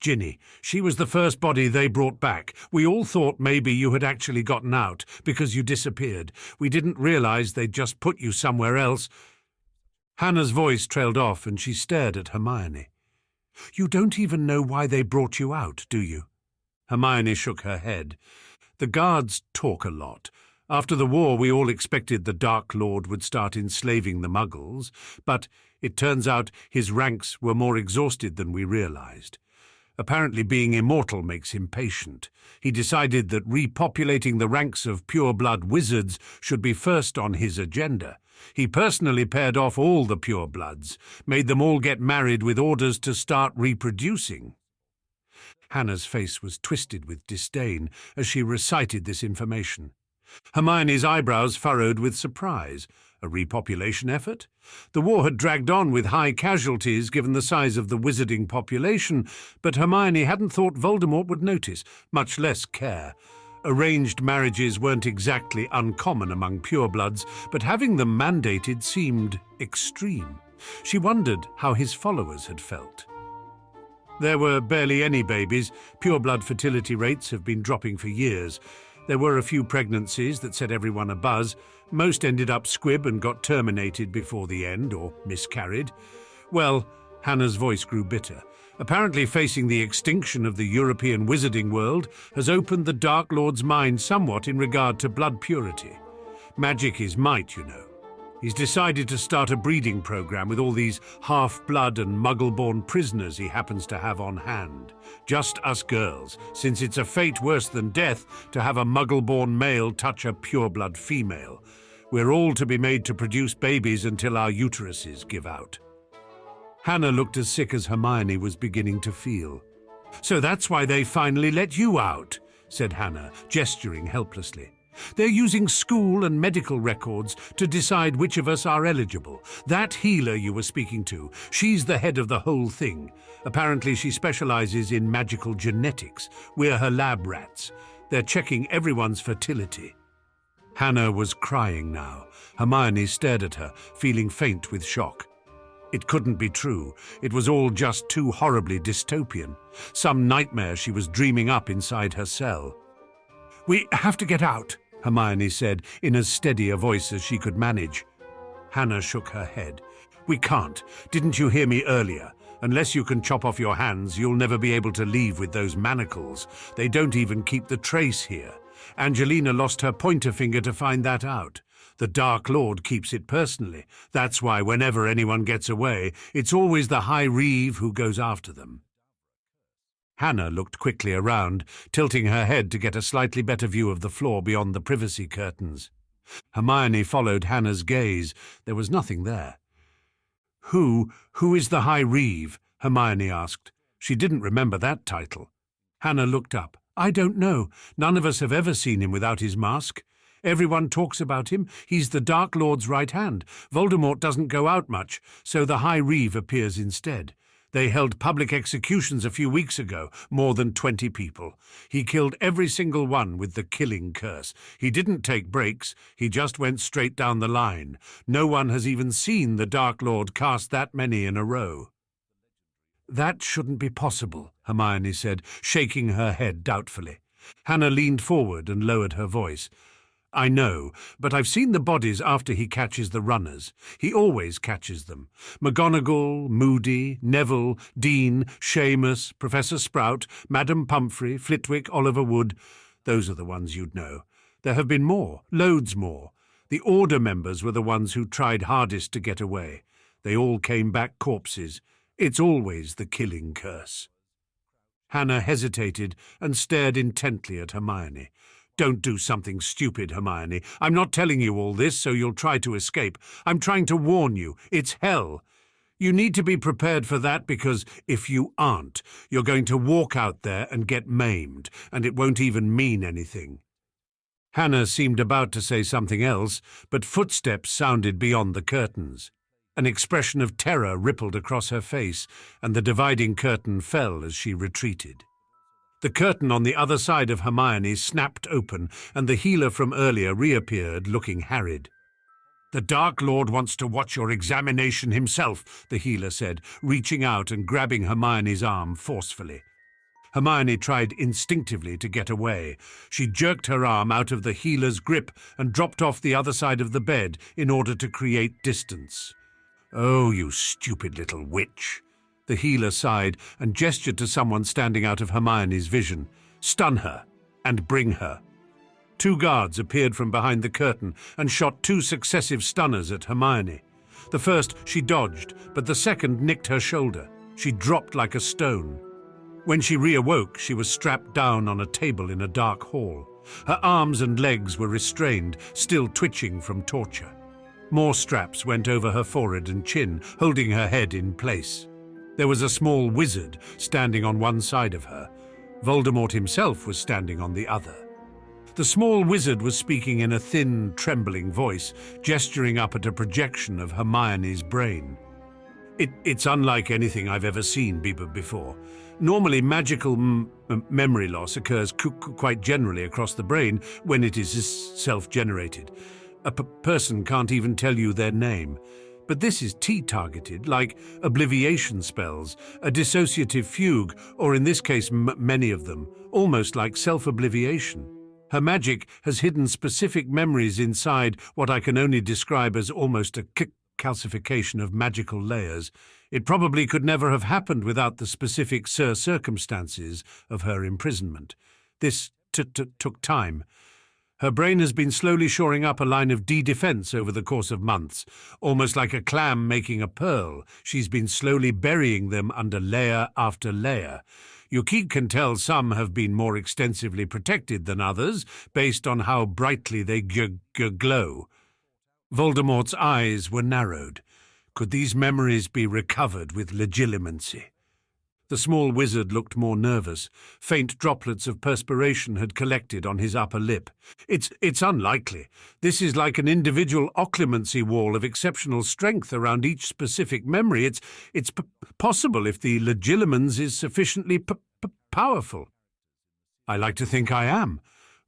Ginny. She was the first body they brought back. We all thought maybe you had actually gotten out because you disappeared. We didn't realize they'd just put you somewhere else. Hannah's voice trailed off and she stared at Hermione. You don't even know why they brought you out, do you? Hermione shook her head. The guards talk a lot. After the war, we all expected the Dark Lord would start enslaving the Muggles, but it turns out his ranks were more exhausted than we realized. Apparently being immortal makes him patient. He decided that repopulating the ranks of pure-blood wizards should be first on his agenda. He personally paired off all the purebloods, made them all get married with orders to start reproducing. Hannah's face was twisted with disdain as she recited this information. Hermione's eyebrows furrowed with surprise. A repopulation effort? The war had dragged on with high casualties given the size of the wizarding population, but Hermione hadn't thought Voldemort would notice, much less care. Arranged marriages weren't exactly uncommon among purebloods, but having them mandated seemed extreme. She wondered how his followers had felt. There were barely any babies. Pureblood fertility rates have been dropping for years. There were a few pregnancies that set everyone abuzz. Most ended up squib and got terminated before the end, or miscarried. Well, Hannah's voice grew bitter. Apparently facing the extinction of the European wizarding world has opened the Dark Lord's mind somewhat in regard to blood purity. Magic is might, you know. He's decided to start a breeding program with all these half-blood and muggle-born prisoners he happens to have on hand. Just us girls, since it's a fate worse than death to have a muggle-born male touch a pure-blood female. We're all to be made to produce babies until our uteruses give out. Hannah looked as sick as Hermione was beginning to feel. "So that's why they finally let you out," said Hannah, gesturing helplessly. "They're using school and medical records to decide which of us are eligible. That healer you were speaking to, she's the head of the whole thing. Apparently she specializes in magical genetics. We're her lab rats. They're checking everyone's fertility." Hannah was crying now. Hermione stared at her, feeling faint with shock. It couldn't be true. It was all just too horribly dystopian. Some nightmare she was dreaming up inside her cell. "We have to get out," Hermione said in as steady a voice as she could manage. Hannah shook her head. "We can't. Didn't you hear me earlier? Unless you can chop off your hands, you'll never be able to leave with those manacles. They don't even keep the trace here. Angelina lost her pointer finger to find that out. The Dark Lord keeps it personally. That's why whenever anyone gets away, it's always the High Reeve who goes after them." Hannah looked quickly around, tilting her head to get a slightly better view of the floor beyond the privacy curtains. Hermione followed Hannah's gaze. There was nothing there. Who is the High Reeve?" Hermione asked. She didn't remember that title. Hannah looked up. "I don't know. None of us have ever seen him without his mask. Everyone talks about him. He's the Dark Lord's right hand. Voldemort doesn't go out much, so the High Reeve appears instead. They held public executions a few weeks ago, more than 20 people. He killed every single one with the killing curse. He didn't take breaks, he just went straight down the line. No one has even seen the Dark Lord cast that many in a row." "That shouldn't be possible," Hermione said, shaking her head doubtfully. Hannah leaned forward and lowered her voice. "I know, but I've seen the bodies after he catches the runners. He always catches them. McGonagall, Moody, Neville, Dean, Seamus, Professor Sprout, Madam Pumphrey, Flitwick, Oliver Wood. Those are the ones you'd know. There have been more, loads more. The Order members were the ones who tried hardest to get away. They all came back corpses. It's always the killing curse." Hannah hesitated and stared intently at Hermione. "Don't do something stupid, Hermione. I'm not telling you all this so you'll try to escape. I'm trying to warn you. It's hell. You need to be prepared for that because if you aren't, you're going to walk out there and get maimed, and it won't even mean anything." Hannah seemed about to say something else, but footsteps sounded beyond the curtains. An expression of terror rippled across her face, and the dividing curtain fell as she retreated. The curtain on the other side of Hermione snapped open, and the healer from earlier reappeared, looking harried. "The Dark Lord wants to watch your examination himself," the healer said, reaching out and grabbing Hermione's arm forcefully. Hermione tried instinctively to get away. She jerked her arm out of the healer's grip and dropped off the other side of the bed in order to create distance. "Oh, you stupid little witch." The healer sighed and gestured to someone standing out of Hermione's vision. "Stun her and bring her." 2 guards appeared from behind the curtain and shot 2 successive stunners at Hermione. The first she dodged, but the second nicked her shoulder. She dropped like a stone. When she reawoke, she was strapped down on a table in a dark hall. Her arms and legs were restrained, still twitching from torture. More straps went over her forehead and chin, holding her head in place. There was a small wizard standing on one side of her. Voldemort himself was standing on the other. The small wizard was speaking in a thin, trembling voice, gesturing up at a projection of Hermione's brain. It's unlike anything I've ever seen before. Normally, magical memory loss occurs quite generally across the brain when it is self-generated. A person can't even tell you their name. But this is T-targeted, like obliviation spells, a dissociative fugue, or in this case many of them, almost like self-obliviation. Her magic has hidden specific memories inside what I can only describe as almost a calcification of magical layers. It probably could never have happened without the specific circumstances of her imprisonment. This took time. Her brain has been slowly shoring up a line of defense over the course of months, almost like a clam making a pearl. She's been slowly burying them under layer after layer. You can tell some have been more extensively protected than others, based on how brightly they glow. Voldemort's eyes were narrowed. Could these memories be recovered with legilimency? The small wizard looked more nervous. Faint droplets of perspiration had collected on his upper lip. It's unlikely. This is like an individual occlumency wall of exceptional strength around each specific memory. It's possible if the legilimens is sufficiently powerful. I like to think I am,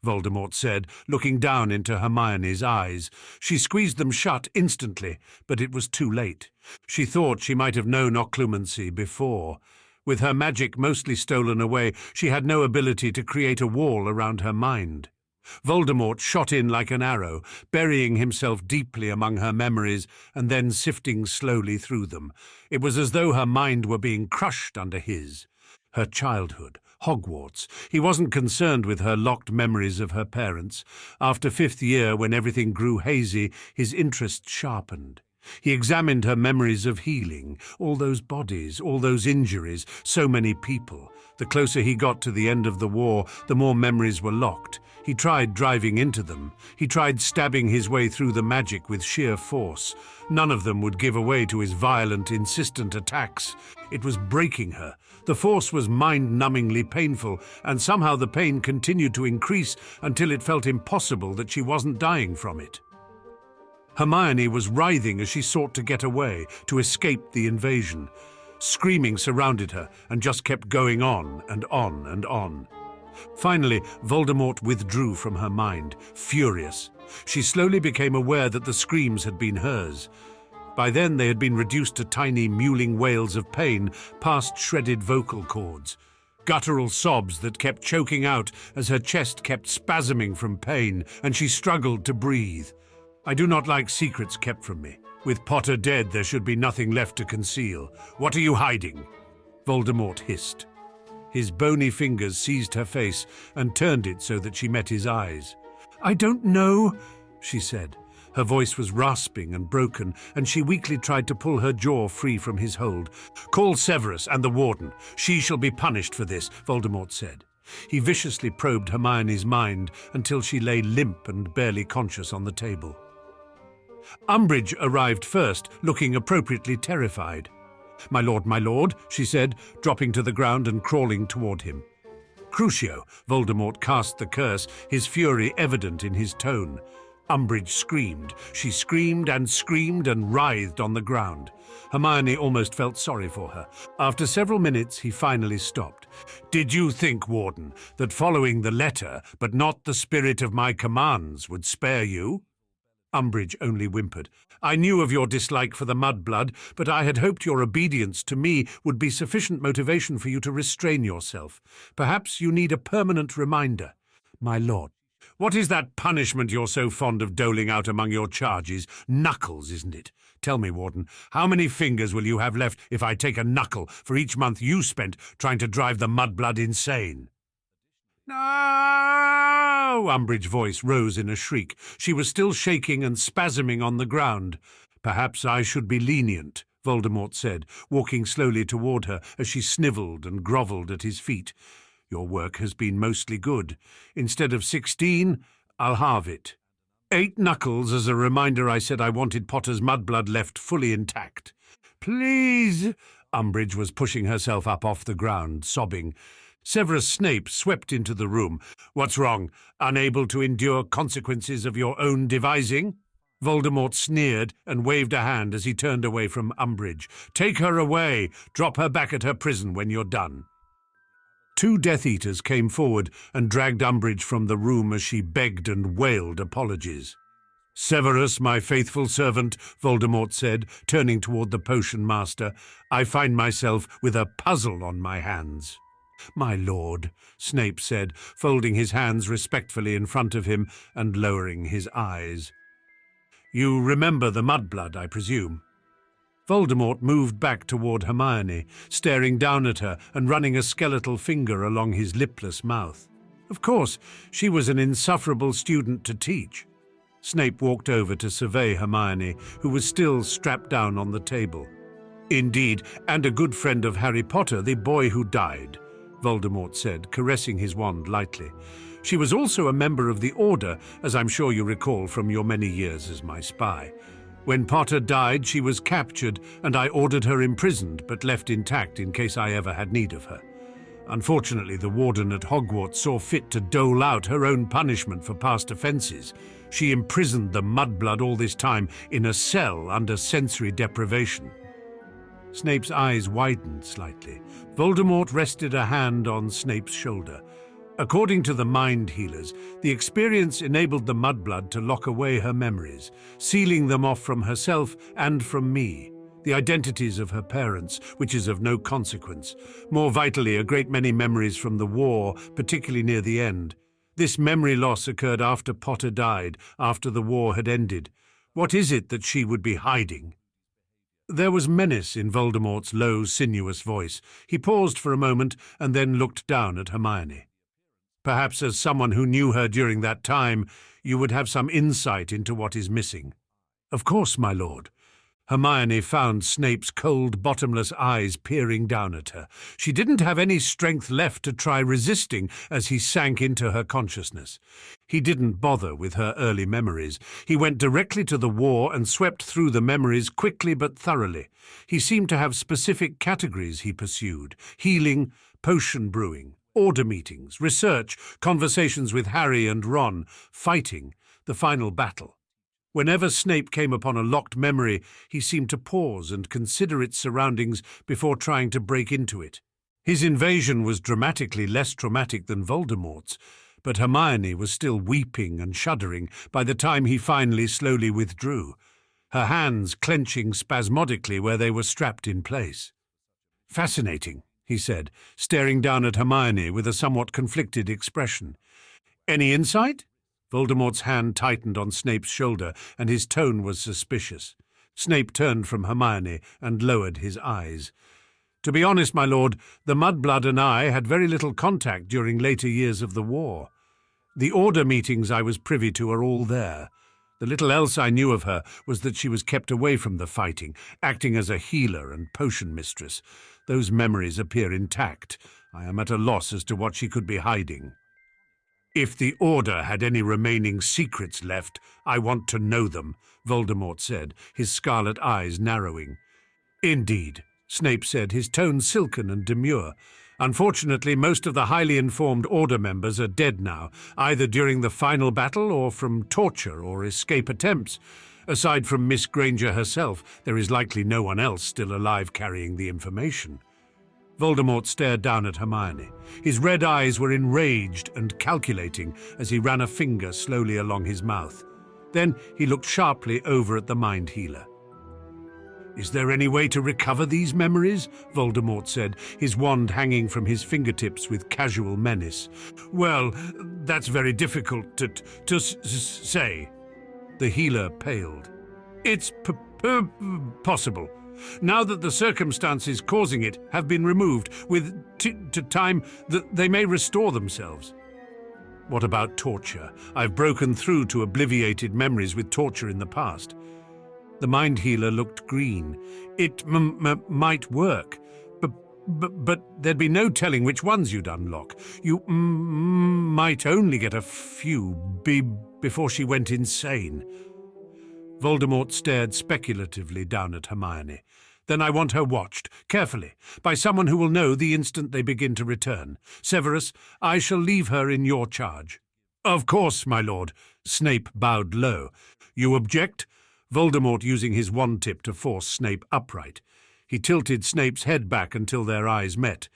Voldemort said, looking down into Hermione's eyes. She squeezed them shut instantly, but it was too late. She thought she might have known occlumency before. With her magic mostly stolen away, she had no ability to create a wall around her mind. Voldemort shot in like an arrow, burying himself deeply among her memories and then sifting slowly through them. It was as though her mind were being crushed under his. Her childhood, Hogwarts. He wasn't concerned with her locked memories of her parents. After fifth year, when everything grew hazy, his interest sharpened. He examined her memories of healing, all those bodies, all those injuries, so many people. The closer he got to the end of the war, the more memories were locked. He tried driving into them. He tried stabbing his way through the magic with sheer force. None of them would give away to his violent, insistent attacks. It was breaking her. The force was mind-numbingly painful, and somehow the pain continued to increase until it felt impossible that she wasn't dying from it. Hermione was writhing as she sought to get away, to escape the invasion. Screaming surrounded her and just kept going on and on and on. Finally, Voldemort withdrew from her mind, furious. She slowly became aware that the screams had been hers. By then they had been reduced to tiny mewling wails of pain past shredded vocal cords. Guttural sobs that kept choking out as her chest kept spasming from pain and she struggled to breathe. I do not like secrets kept from me. With Potter dead, there should be nothing left to conceal. What are you hiding? Voldemort hissed. His bony fingers seized her face and turned it so that she met his eyes. I don't know, she said. Her voice was rasping and broken, and she weakly tried to pull her jaw free from his hold. Call Severus and the Warden. She shall be punished for this, Voldemort said. He viciously probed Hermione's mind until she lay limp and barely conscious on the table. Umbridge arrived first, looking appropriately terrified. My lord, she said, dropping to the ground and crawling toward him. Crucio, Voldemort cast the curse, his fury evident in his tone. Umbridge screamed. She screamed and writhed on the ground. Hermione almost felt sorry for her. After several minutes, he finally stopped. Did you think, Warden, that following the letter, but not the spirit of my commands, would spare you? Umbridge only whimpered. I knew of your dislike for the mudblood, but I had hoped your obedience to me would be sufficient motivation for you to restrain yourself. Perhaps you need a permanent reminder. My lord. What is that punishment you're so fond of doling out among your charges? Knuckles, isn't it? Tell me, Warden, how many fingers will you have left if I take a knuckle for each month you spent trying to drive the mudblood insane? No! Umbridge's voice rose in a shriek. She was still shaking and spasming on the ground. Perhaps I should be lenient, Voldemort said, walking slowly toward her as she snivelled and grovelled at his feet. Your work has been mostly good. Instead of 16, I'll halve it. 8 knuckles as a reminder I said I wanted Potter's mudblood left fully intact. Please! Umbridge was pushing herself up off the ground, sobbing. Severus Snape swept into the room. What's wrong? Unable to endure consequences of your own devising? Voldemort sneered and waved a hand as he turned away from Umbridge. Take her away. Drop her back at her prison when you're done. 2 Death Eaters came forward and dragged Umbridge from the room as she begged and wailed apologies. Severus, my faithful servant, Voldemort said, turning toward the potion master, I find myself with a puzzle on my hands. My lord, Snape said, folding his hands respectfully in front of him and lowering his eyes. You remember the mudblood, I presume? Voldemort moved back toward Hermione, staring down at her and running a skeletal finger along his lipless mouth. Of course, she was an insufferable student to teach. Snape walked over to survey Hermione, who was still strapped down on the table. Indeed, and a good friend of Harry Potter, the boy who died, Voldemort said, caressing his wand lightly. She was also a member of the Order, as I'm sure you recall from your many years as my spy. When Potter died, she was captured, and I ordered her imprisoned, but left intact in case I ever had need of her. Unfortunately, the warden at Hogwarts saw fit to dole out her own punishment for past offences. She imprisoned the mudblood all this time in a cell under sensory deprivation. Snape's eyes widened slightly. Voldemort rested a hand on Snape's shoulder. According to the mind healers, the experience enabled the mudblood to lock away her memories, sealing them off from herself and from me, the identities of her parents, which is of no consequence. More vitally, a great many memories from the war, particularly near the end. This memory loss occurred after Potter died, after the war had ended. What is it that she would be hiding? There was menace in Voldemort's low, sinuous voice. He paused for a moment and then looked down at Hermione. Perhaps as someone who knew her during that time, you would have some insight into what is missing. Of course, my lord. Hermione found Snape's cold, bottomless eyes peering down at her. She didn't have any strength left to try resisting as he sank into her consciousness. He didn't bother with her early memories. He went directly to the war and swept through the memories quickly but thoroughly. He seemed to have specific categories he pursued: healing, potion brewing, order meetings, research, conversations with Harry and Ron, fighting, the final battle. Whenever Snape came upon a locked memory, he seemed to pause and consider its surroundings before trying to break into it. His invasion was dramatically less traumatic than Voldemort's, but Hermione was still weeping and shuddering by the time he finally slowly withdrew, her hands clenching spasmodically where they were strapped in place. Fascinating, he said, staring down at Hermione with a somewhat conflicted expression. Any insight? Voldemort's hand tightened on Snape's shoulder, and his tone was suspicious. Snape turned from Hermione and lowered his eyes. To be honest, my lord, the mudblood and I had very little contact during later years of the war. The order meetings I was privy to are all there. The little else I knew of her was that she was kept away from the fighting, acting as a healer and potion mistress. Those memories appear intact. I am at a loss as to what she could be hiding. If the Order had any remaining secrets left, I want to know them, Voldemort said, his scarlet eyes narrowing. Indeed, Snape said, his tone silken and demure. Unfortunately, most of the highly informed Order members are dead now, either during the final battle or from torture or escape attempts. Aside from Miss Granger herself, there is likely no one else still alive carrying the information. Voldemort stared down at Hermione. His red eyes were enraged and calculating as he ran a finger slowly along his mouth. Then he looked sharply over at the mind healer. Is there any way to recover these memories? Voldemort said, his wand hanging from his fingertips with casual menace. Well, that's very difficult to say. The healer paled. It's possible. Now that the circumstances causing it have been removed, with time that they may restore themselves. What about torture? I've broken through to obliviated memories with torture in the past. The mind healer looked green. It might work, But there'd be no telling which ones you'd unlock. You might only get a few before she went insane. Voldemort stared speculatively down at Hermione. Then I want her watched, carefully, by someone who will know the instant they begin to return. Severus, I shall leave her in your charge. Of course, my lord. Snape bowed low. You object? Voldemort using his wand tip to force Snape upright. He tilted Snape's head back until their eyes met.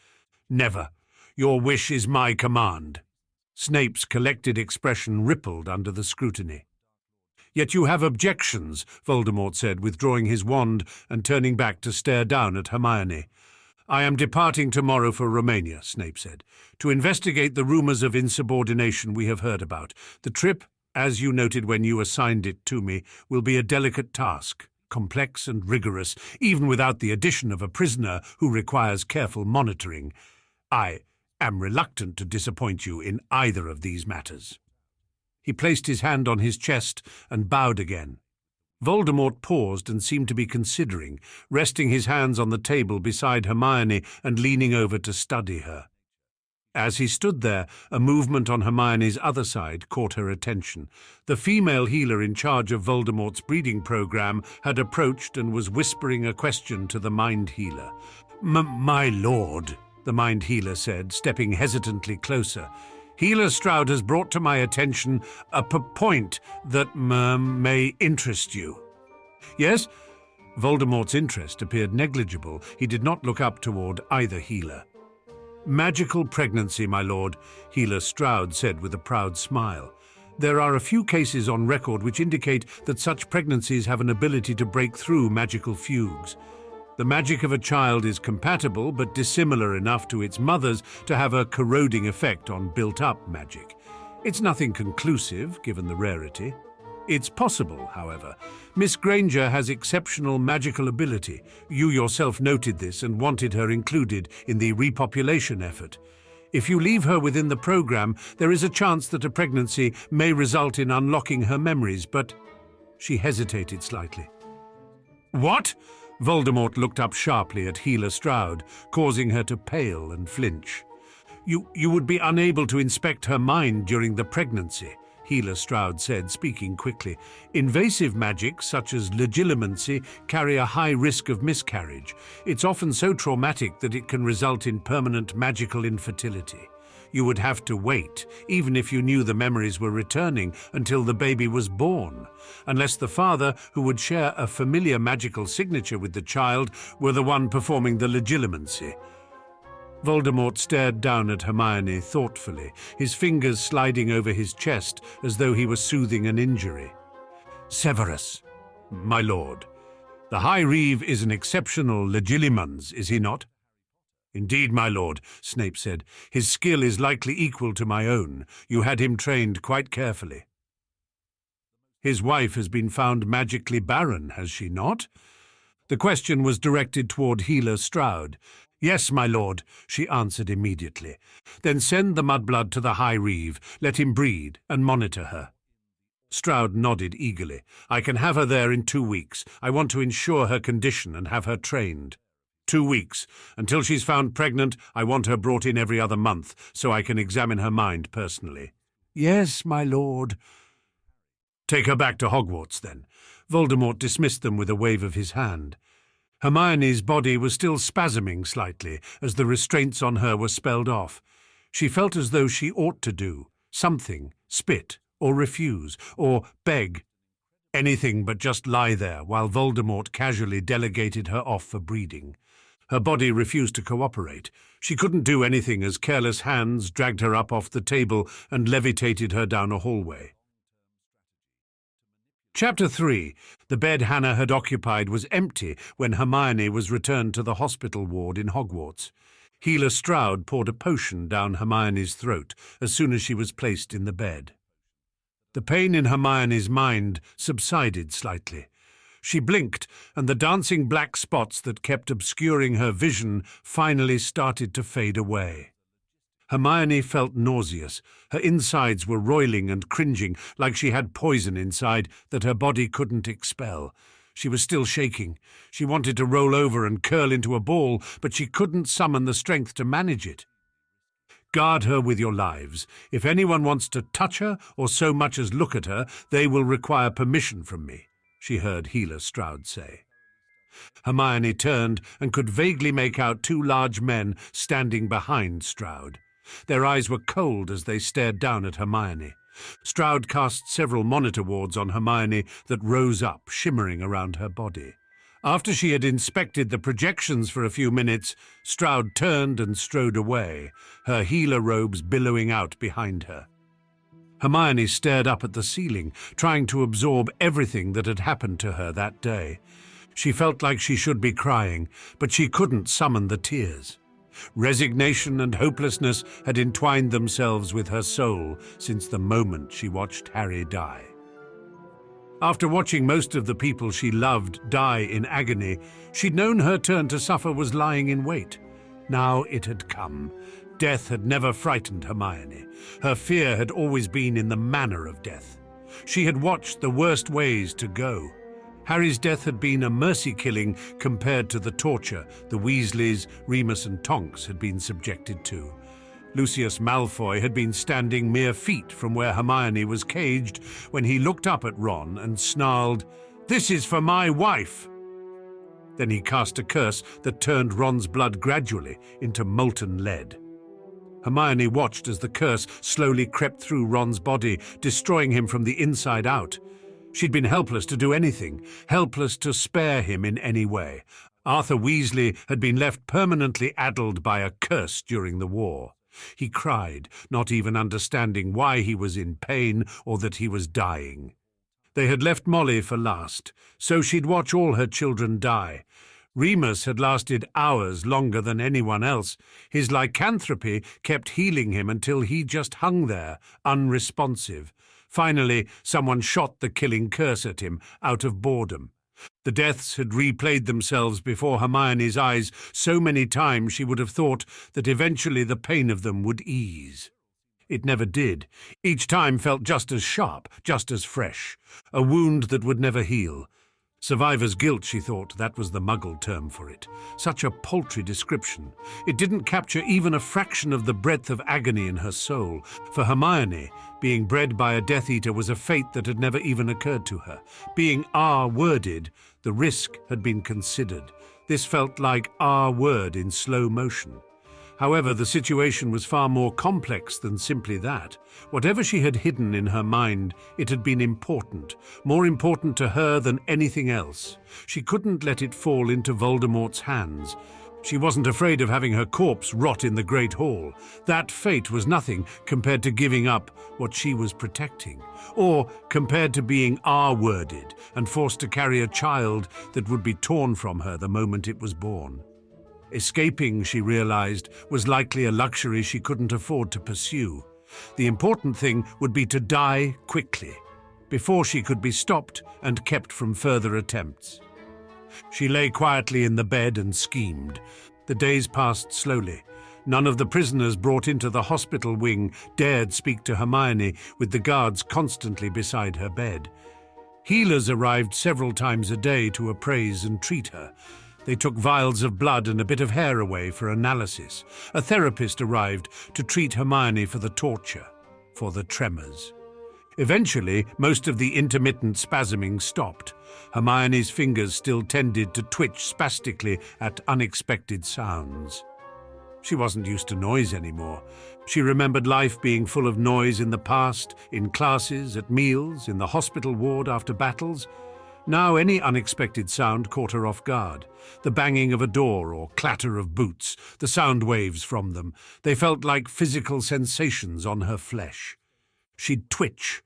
Never. Your wish is my command. Snape's collected expression rippled under the scrutiny. Yet you have objections, Voldemort said, withdrawing his wand and turning back to stare down at Hermione. I am departing tomorrow for Romania, Snape said, to investigate the rumors of insubordination we have heard about. The trip, as you noted when you assigned it to me, will be a delicate task, complex and rigorous, even without the addition of a prisoner who requires careful monitoring. I am reluctant to disappoint you in either of these matters. He placed his hand on his chest and bowed again. Voldemort paused and seemed to be considering, resting his hands on the table beside Hermione and leaning over to study her. As he stood there, a movement on Hermione's other side caught her attention. The female healer in charge of Voldemort's breeding program had approached and was whispering a question to the mind healer. My lord, the mind healer said, stepping hesitantly closer. Healer Stroud has brought to my attention a point that may interest you. Yes? Voldemort's interest appeared negligible. He did not look up toward either healer. Magical pregnancy, my lord, Healer Stroud said with a proud smile. There are a few cases on record which indicate that such pregnancies have an ability to break through magical fugues. The magic of a child is compatible but dissimilar enough to its mother's to have a corroding effect on built-up magic. It's nothing conclusive, given the rarity. It's possible, however. Miss Granger has exceptional magical ability. You yourself noted this and wanted her included in the repopulation effort. If you leave her within the program, there is a chance that a pregnancy may result in unlocking her memories, but... She hesitated slightly. What? Voldemort looked up sharply at Healer Stroud, causing her to pale and flinch. You would be unable to inspect her mind during the pregnancy, Healer Stroud said, speaking quickly. Invasive magic, such as legilimency, carry a high risk of miscarriage. It's often so traumatic that it can result in permanent magical infertility. You would have to wait, even if you knew the memories were returning, until the baby was born, unless the father, who would share a familiar magical signature with the child, were the one performing the legilimency. Voldemort stared down at Hermione thoughtfully, his fingers sliding over his chest as though he were soothing an injury. Severus, my lord, the High Reeve is an exceptional legilimens, is he not? Indeed, my lord, Snape said. His skill is likely equal to my own. You had him trained quite carefully. His wife has been found magically barren, has she not? The question was directed toward Healer Stroud. Yes, my lord, she answered immediately. Then send the mudblood to the High Reeve. Let him breed and monitor her. Stroud nodded eagerly. I can have her there in 2 weeks. I want to ensure her condition and have her trained. 2 weeks. Until she's found pregnant, I want her brought in every other month, so I can examine her mind personally. Yes, my lord. Take her back to Hogwarts, then. Voldemort dismissed them with a wave of his hand. Hermione's body was still spasming slightly as the restraints on her were spelled off. She felt as though she ought to do something, spit, or refuse, or beg. Anything but just lie there while Voldemort casually delegated her off for breeding. Her body refused to cooperate. She couldn't do anything as careless hands dragged her up off the table and levitated her down a hallway. Chapter 3. The bed Hannah had occupied was empty when Hermione was returned to the hospital ward in Hogwarts. Healer Stroud poured a potion down Hermione's throat as soon as she was placed in the bed. The pain in Hermione's mind subsided slightly. She blinked, and the dancing black spots that kept obscuring her vision finally started to fade away. Hermione felt nauseous. Her insides were roiling and cringing, like she had poison inside that her body couldn't expel. She was still shaking. She wanted to roll over and curl into a ball, but she couldn't summon the strength to manage it. "Guard her with your lives. If anyone wants to touch her or so much as look at her, they will require permission from me," she heard Healer Stroud say. Hermione turned and could vaguely make out two large men standing behind Stroud. Their eyes were cold as they stared down at Hermione. Stroud cast several monitor wards on Hermione that rose up, shimmering around her body. After she had inspected the projections for a few minutes, Stroud turned and strode away, her healer robes billowing out behind her. Hermione stared up at the ceiling, trying to absorb everything that had happened to her that day. She felt like she should be crying, but she couldn't summon the tears. Resignation and hopelessness had entwined themselves with her soul since the moment she watched Harry die. After watching most of the people she loved die in agony, she'd known her turn to suffer was lying in wait. Now it had come. Death had never frightened Hermione. Her fear had always been in the manner of death. She had watched the worst ways to go. Harry's death had been a mercy-killing compared to the torture the Weasleys, Remus and Tonks had been subjected to. Lucius Malfoy had been standing mere feet from where Hermione was caged when he looked up at Ron and snarled, "This is for my wife!" Then he cast a curse that turned Ron's blood gradually into molten lead. Hermione watched as the curse slowly crept through Ron's body, destroying him from the inside out. She'd been helpless to do anything, helpless to spare him in any way. Arthur Weasley had been left permanently addled by a curse during the war. He cried, not even understanding why he was in pain or that he was dying. They had left Molly for last, so she'd watch all her children die. Remus had lasted hours longer than anyone else. His lycanthropy kept healing him until he just hung there, unresponsive. Finally, someone shot the killing curse at him out of boredom. The deaths had replayed themselves before Hermione's eyes so many times she would have thought that eventually the pain of them would ease. It never did. Each time felt just as sharp, just as fresh. A wound that would never heal. Survivor's guilt, she thought, that was the Muggle term for it. Such a paltry description. It didn't capture even a fraction of the breadth of agony in her soul. For Hermione, being bred by a Death Eater was a fate that had never even occurred to her. Being R-worded, the risk had been considered. This felt like R-word in slow motion. However, the situation was far more complex than simply that. Whatever she had hidden in her mind, it had been important, more important to her than anything else. She couldn't let it fall into Voldemort's hands. She wasn't afraid of having her corpse rot in the Great Hall. That fate was nothing compared to giving up what she was protecting, or compared to being R-worded and forced to carry a child that would be torn from her the moment it was born. Escaping, she realized, was likely a luxury she couldn't afford to pursue. The important thing would be to die quickly, before she could be stopped and kept from further attempts. She lay quietly in the bed and schemed. The days passed slowly. None of the prisoners brought into the hospital wing dared speak to Hermione, with the guards constantly beside her bed. Healers arrived several times a day to appraise and treat her. They took vials of blood and a bit of hair away for analysis. A therapist arrived to treat Hermione for the torture, for the tremors. Eventually, most of the intermittent spasming stopped. Hermione's fingers still tended to twitch spastically at unexpected sounds. She wasn't used to noise anymore. She remembered life being full of noise in the past, in classes, at meals, in the hospital ward after battles. Now any unexpected sound caught her off guard. The banging of a door or clatter of boots, the sound waves from them, they felt like physical sensations on her flesh. She'd twitch.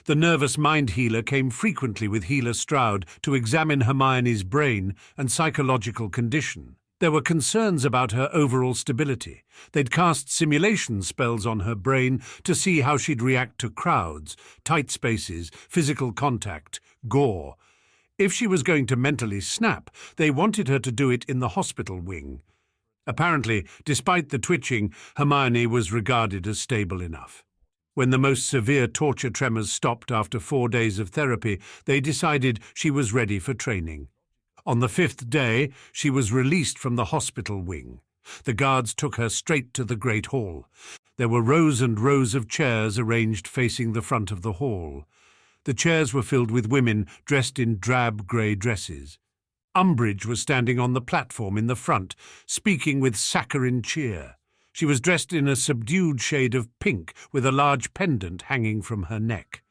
The nervous mind healer came frequently with Healer Stroud to examine Hermione's brain and psychological condition. There were concerns about her overall stability. They'd cast simulation spells on her brain to see how she'd react to crowds, tight spaces, physical contact, gore. If she was going to mentally snap, they wanted her to do it in the hospital wing. Apparently, despite the twitching, Hermione was regarded as stable enough. When the most severe torture tremors stopped after 4 days of therapy, they decided she was ready for training. On the 5th day, she was released from the hospital wing. The guards took her straight to the Great Hall. There were rows and rows of chairs arranged facing the front of the hall. The chairs were filled with women dressed in drab grey dresses. Umbridge was standing on the platform in the front, speaking with saccharine cheer. She was dressed in a subdued shade of pink with a large pendant hanging from her neck.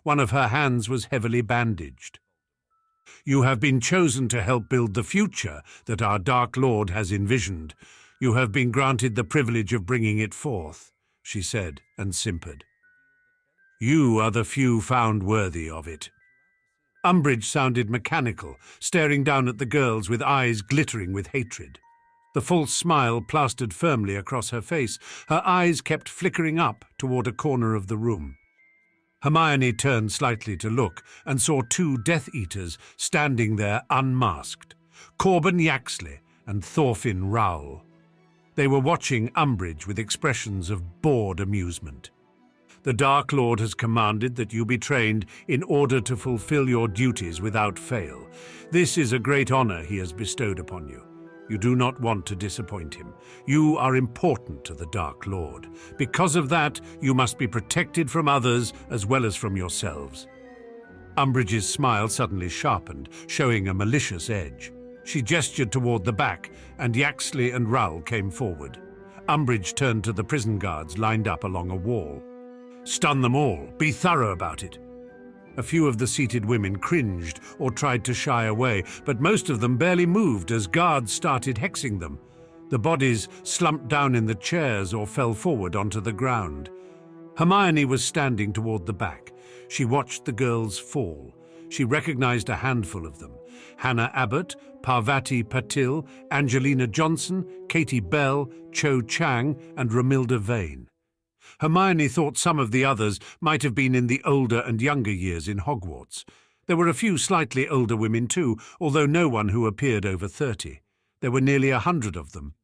One of her hands was heavily bandaged. "You have been chosen to help build the future that our Dark Lord has envisioned. You have been granted the privilege of bringing it forth," she said, and simpered. "You are the few found worthy of it." Umbridge sounded mechanical, staring down at the girls with eyes glittering with hatred. The false smile plastered firmly across her face. Her eyes kept flickering up toward a corner of the room. Hermione turned slightly to look and saw 2 Death Eaters standing there unmasked, Corbin Yaxley and Thorfinn Rowell. They were watching Umbridge with expressions of bored amusement. "The Dark Lord has commanded that you be trained in order to fulfill your duties without fail. This is a great honor he has bestowed upon you. You do not want to disappoint him. You are important to the Dark Lord. Because of that, you must be protected from others as well as from yourselves." Umbridge's smile suddenly sharpened, showing a malicious edge. She gestured toward the back, and Yaxley and Rowell came forward. Umbridge turned to the prison guards lined up along a wall. "Stun them all. Be thorough about it." A few of the seated women cringed or tried to shy away, but most of them barely moved as guards started hexing them. The bodies slumped down in the chairs or fell forward onto the ground. Hermione was standing toward the back. She watched the girls fall. She recognized a handful of them: Hannah Abbott, Parvati Patil, Angelina Johnson, Katie Bell, Cho Chang, and Romilda Vane. Hermione thought some of the others might have been in the older and younger years in Hogwarts. There were a few slightly older women too, although no one who appeared over 30. There were nearly 100 of them.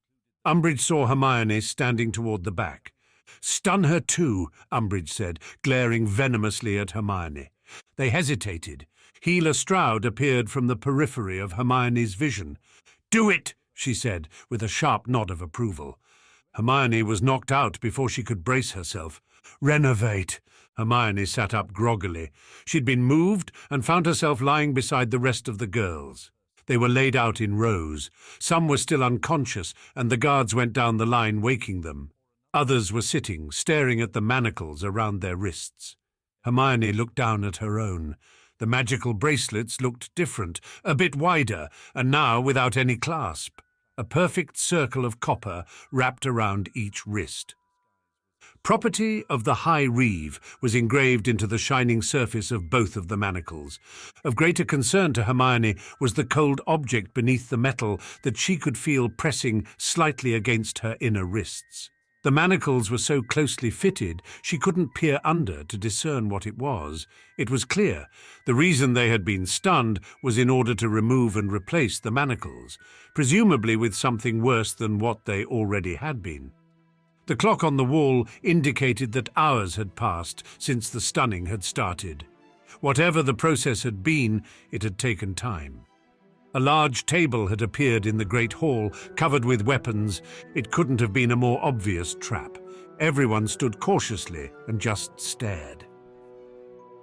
Umbridge saw Hermione standing toward the back. "Stun her too," Umbridge said, glaring venomously at Hermione. They hesitated. Healer Stroud appeared from the periphery of Hermione's vision. "Do it," she said, with a sharp nod of approval. Hermione was knocked out before she could brace herself. "Renovate." Hermione sat up groggily. She'd been moved and found herself lying beside the rest of the girls. They were laid out in rows. Some were still unconscious, and the guards went down the line waking them. Others were sitting, staring at the manacles around their wrists. Hermione looked down at her own. The magical bracelets looked different, a bit wider, and now without any clasp. A perfect circle of copper wrapped around each wrist. "Property of the High Reeve" was engraved into the shining surface of both of the manacles. Of greater concern to Hermione was the cold object beneath the metal that she could feel pressing slightly against her inner wrists. The manacles were so closely fitted she couldn't peer under to discern what it was. It was clear. The reason they had been stunned was in order to remove and replace the manacles, presumably with something worse than what they already had been. The clock on the wall indicated that hours had passed since the stunning had started. Whatever the process had been, it had taken time. A large table had appeared in the Great Hall, covered with weapons. It couldn't have been a more obvious trap. Everyone stood cautiously and just stared.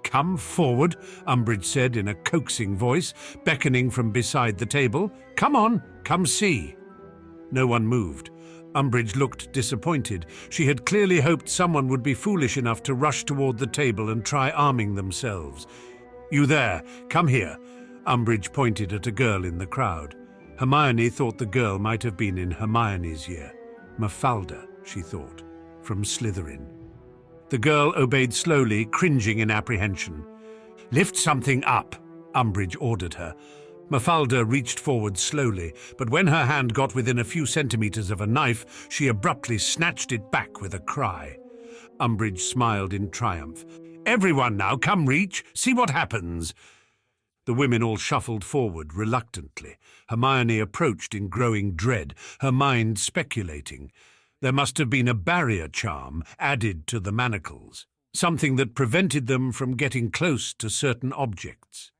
"Come forward," Umbridge said in a coaxing voice, beckoning from beside the table. "Come on, come see." No one moved. Umbridge looked disappointed. She had clearly hoped someone would be foolish enough to rush toward the table and try arming themselves. "You there, come here." Umbridge pointed at a girl in the crowd. Hermione thought the girl might have been in Hermione's year. Mafalda, she thought, from Slytherin. The girl obeyed slowly, cringing in apprehension. "Lift something up," Umbridge ordered her. Mafalda reached forward slowly, but when her hand got within a few centimeters of a knife, she abruptly snatched it back with a cry. Umbridge smiled in triumph. "Everyone now, come reach, see what happens." The women all shuffled forward reluctantly. Hermione approached in growing dread, her mind speculating. There must have been a barrier charm added to the manacles. something that prevented them from getting close to certain objects.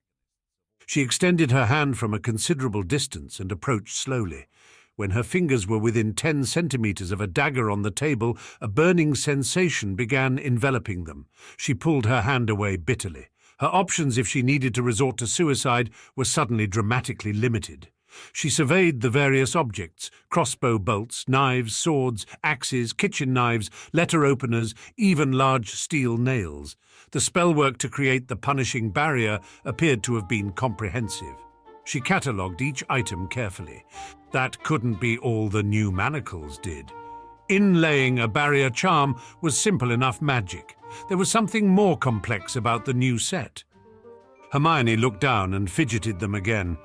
She extended her hand from a considerable distance and approached slowly. When her fingers were within 10 centimeters of a dagger on the table, a burning sensation began enveloping them. She pulled her hand away bitterly. Her options, if she needed to resort to suicide, were suddenly dramatically limited. She surveyed the various objects: crossbow bolts, knives, swords, axes, kitchen knives, letter openers, even large steel nails. The spellwork to create the punishing barrier appeared to have been comprehensive. She catalogued each item carefully. That couldn't be all the new manacles did. Inlaying a barrier charm was simple enough magic. There was something more complex about the new set. Hermione looked down and fidgeted them again.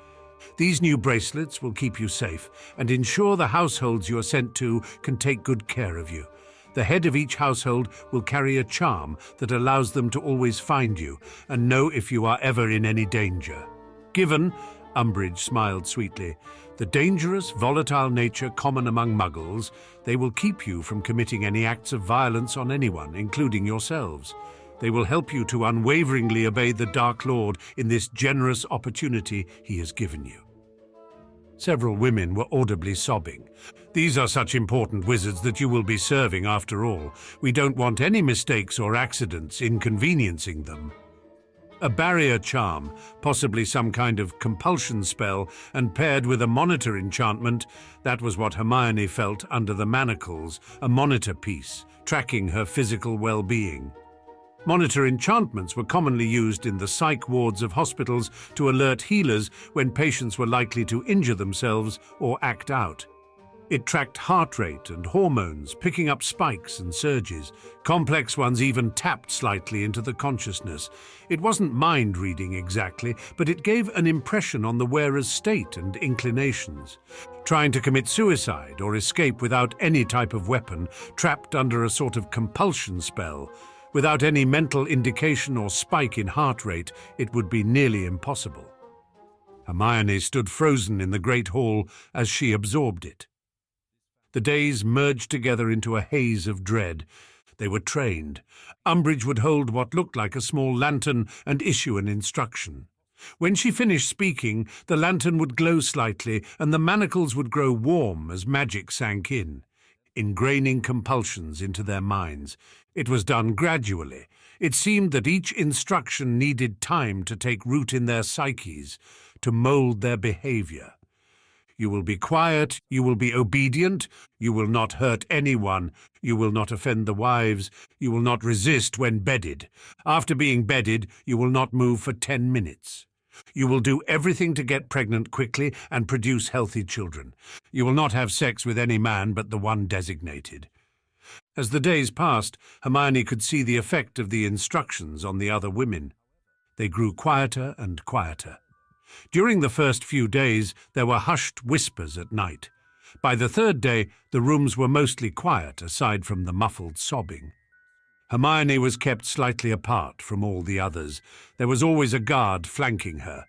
These new bracelets will keep you safe and ensure the households you are sent to can take good care of you. The head of each household will carry a charm that allows them to always find you and know if you are ever in any danger. Given, Umbridge smiled sweetly, the dangerous, volatile nature common among muggles, they will keep you from committing any acts of violence on anyone, including yourselves. They will help you to unwaveringly obey the Dark Lord in this generous opportunity he has given you. Several women were audibly sobbing. These are such important wizards that you will be serving after all. We don't want any mistakes or accidents inconveniencing them. A barrier charm, possibly some kind of compulsion spell, and paired with a monitor enchantment, that was what Hermione felt under the manacles, a monitor piece, tracking her physical well-being. Monitor enchantments were commonly used in the psych wards of hospitals to alert healers when patients were likely to injure themselves or act out. It tracked heart rate and hormones, picking up spikes and surges. Complex ones even tapped slightly into the consciousness. It wasn't mind reading exactly, but it gave an impression on the wearer's state and inclinations. Trying to commit suicide or escape without any type of weapon, trapped under a sort of compulsion spell, without any mental indication or spike in heart rate, it would be nearly impossible. Hermione stood frozen in the great hall as she absorbed it. The days merged together into a haze of dread. They were trained. Umbridge would hold what looked like a small lantern and issue an instruction. When she finished speaking, the lantern would glow slightly and the manacles would grow warm as magic sank in, ingraining compulsions into their minds. It was done gradually. It seemed that each instruction needed time to take root in their psyches, to mold their behavior. You will be quiet, you will be obedient, you will not hurt anyone, you will not offend the wives, you will not resist when bedded. After being bedded, you will not move for 10 minutes. You will do everything to get pregnant quickly and produce healthy children. You will not have sex with any man but the one designated. As the days passed, Hermione could see the effect of the instructions on the other women. They grew quieter and quieter. During the first few days, there were hushed whispers at night. By the third day, the rooms were mostly quiet, aside from the muffled sobbing. Hermione was kept slightly apart from all the others. There was always a guard flanking her.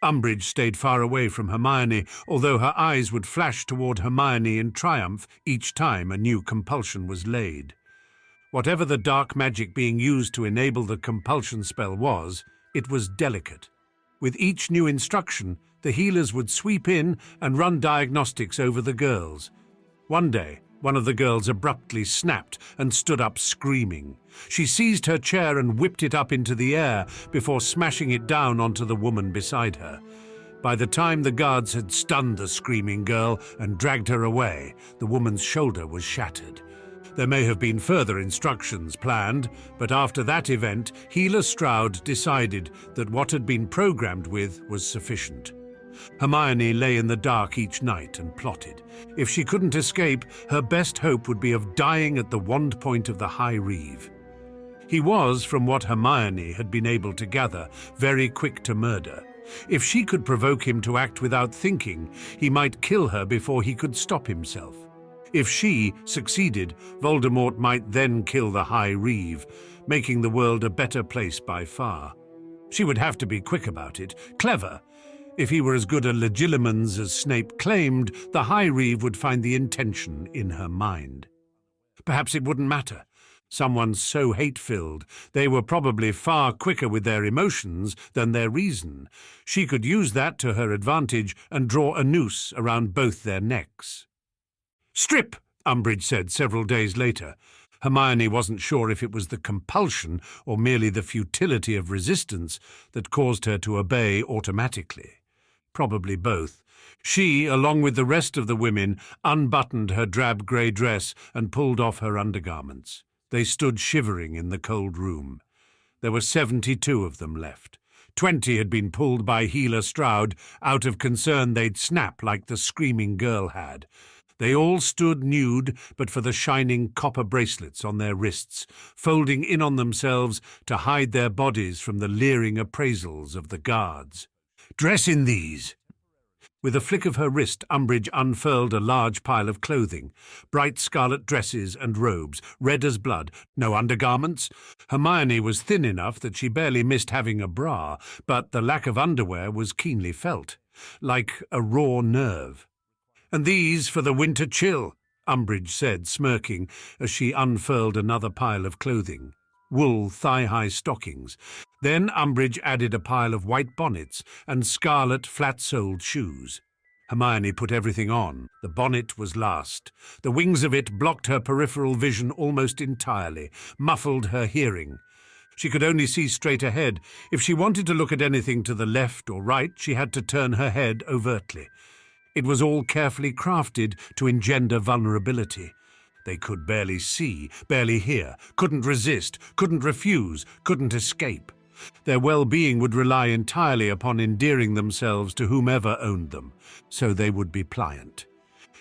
Umbridge stayed far away from Hermione, although her eyes would flash toward Hermione in triumph each time a new compulsion was laid. Whatever the dark magic being used to enable the compulsion spell was, it was delicate. With each new instruction, the healers would sweep in and run diagnostics over the girls. One day, one of the girls abruptly snapped and stood up screaming. She seized her chair and whipped it up into the air before smashing it down onto the woman beside her. By the time the guards had stunned the screaming girl and dragged her away, the woman's shoulder was shattered. There may have been further instructions planned, but after that event, Healer Stroud decided that what had been programmed with was sufficient. Hermione lay in the dark each night and plotted. If she couldn't escape, her best hope would be of dying at the wand point of the High Reeve. He was, from what Hermione had been able to gather, very quick to murder. If she could provoke him to act without thinking, he might kill her before he could stop himself. If she succeeded, Voldemort might then kill the High Reeve, making the world a better place by far. She would have to be quick about it, clever. If he were as good a legilimens as Snape claimed, the High Reeve would find the intention in her mind. Perhaps it wouldn't matter. Someone so hate-filled, they were probably far quicker with their emotions than their reason. She could use that to her advantage and draw a noose around both their necks. "Strip!" Umbridge said several days later. Hermione wasn't sure if it was the compulsion or merely the futility of resistance that caused her to obey automatically. Probably both. She, along with the rest of the women, unbuttoned her drab grey dress and pulled off her undergarments. They stood shivering in the cold room. There were 72 of them left. 20 had been pulled by Healer Stroud out of concern they'd snap like the screaming girl had. They all stood nude but for the shining copper bracelets on their wrists, folding in on themselves to hide their bodies from the leering appraisals of the guards. "Dress in these." With a flick of her wrist, Umbridge unfurled a large pile of clothing, bright scarlet dresses and robes, red as blood, no undergarments. Hermione was thin enough that she barely missed having a bra, but the lack of underwear was keenly felt, like a raw nerve. "And these for the winter chill," Umbridge said, smirking, as she unfurled another pile of clothing. Wool thigh-high stockings. Then Umbridge added a pile of white bonnets and scarlet flat-soled shoes. Hermione put everything on. The bonnet was last. The wings of it blocked her peripheral vision almost entirely, muffled her hearing. She could only see straight ahead. If she wanted to look at anything to the left or right, she had to turn her head overtly. It was all carefully crafted to engender vulnerability. They could barely see, barely hear, couldn't resist, couldn't refuse, couldn't escape. Their well-being would rely entirely upon endearing themselves to whomever owned them, so they would be pliant.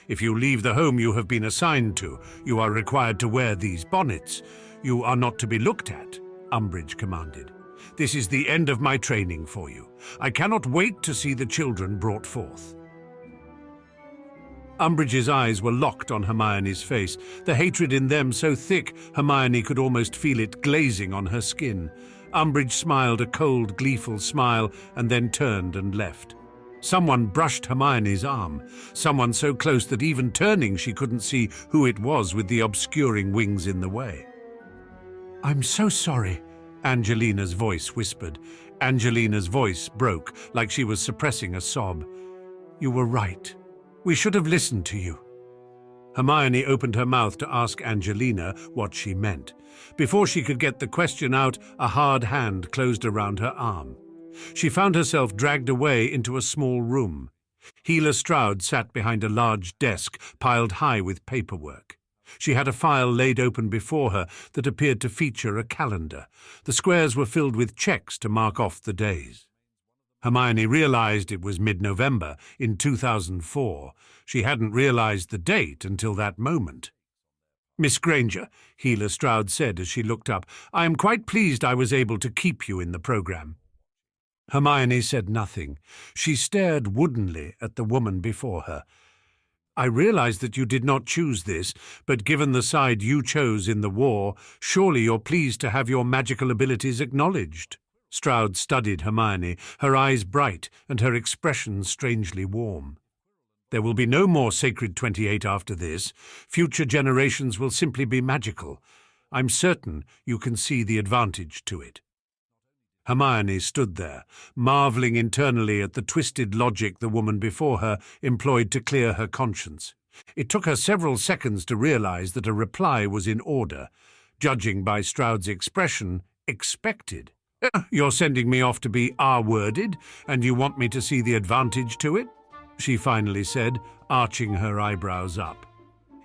"If you leave the home you have been assigned to, you are required to wear these bonnets. You are not to be looked at," Umbridge commanded. "This is the end of my training for you. I cannot wait to see the children brought forth." Umbridge's eyes were locked on Hermione's face, the hatred in them so thick Hermione could almost feel it glazing on her skin. Umbridge smiled a cold, gleeful smile and then turned and left. Someone brushed Hermione's arm, someone so close that even turning she couldn't see who it was with the obscuring wings in the way. "I'm so sorry," Angelina's voice whispered. Angelina's voice broke, like she was suppressing a sob. "You were right. We should have listened to you." Hermione opened her mouth to ask Angelina what she meant. Before she could get the question out, a hard hand closed around her arm. She found herself dragged away into a small room. Healer Stroud sat behind a large desk piled high with paperwork. She had a file laid open before her that appeared to feature a calendar. The squares were filled with checks to mark off the days. Hermione realized it was mid-November in 2004. She hadn't realized the date until that moment. "Miss Granger," Healer Stroud said as she looked up, "I am quite pleased I was able to keep you in the program." Hermione said nothing. She stared woodenly at the woman before her. "I realize that you did not choose this, but given the side you chose in the war, surely you're pleased to have your magical abilities acknowledged." Stroud studied Hermione, her eyes bright and her expression strangely warm. "There will be no more Sacred 28 after this. Future generations will simply be magical. I'm certain you can see the advantage to it." Hermione stood there, marveling internally at the twisted logic the woman before her employed to clear her conscience. It took her several seconds to realize that a reply was in order, judging by Stroud's expression, expected. "You're sending me off to be R-worded, and you want me to see the advantage to it?" she finally said, arching her eyebrows up.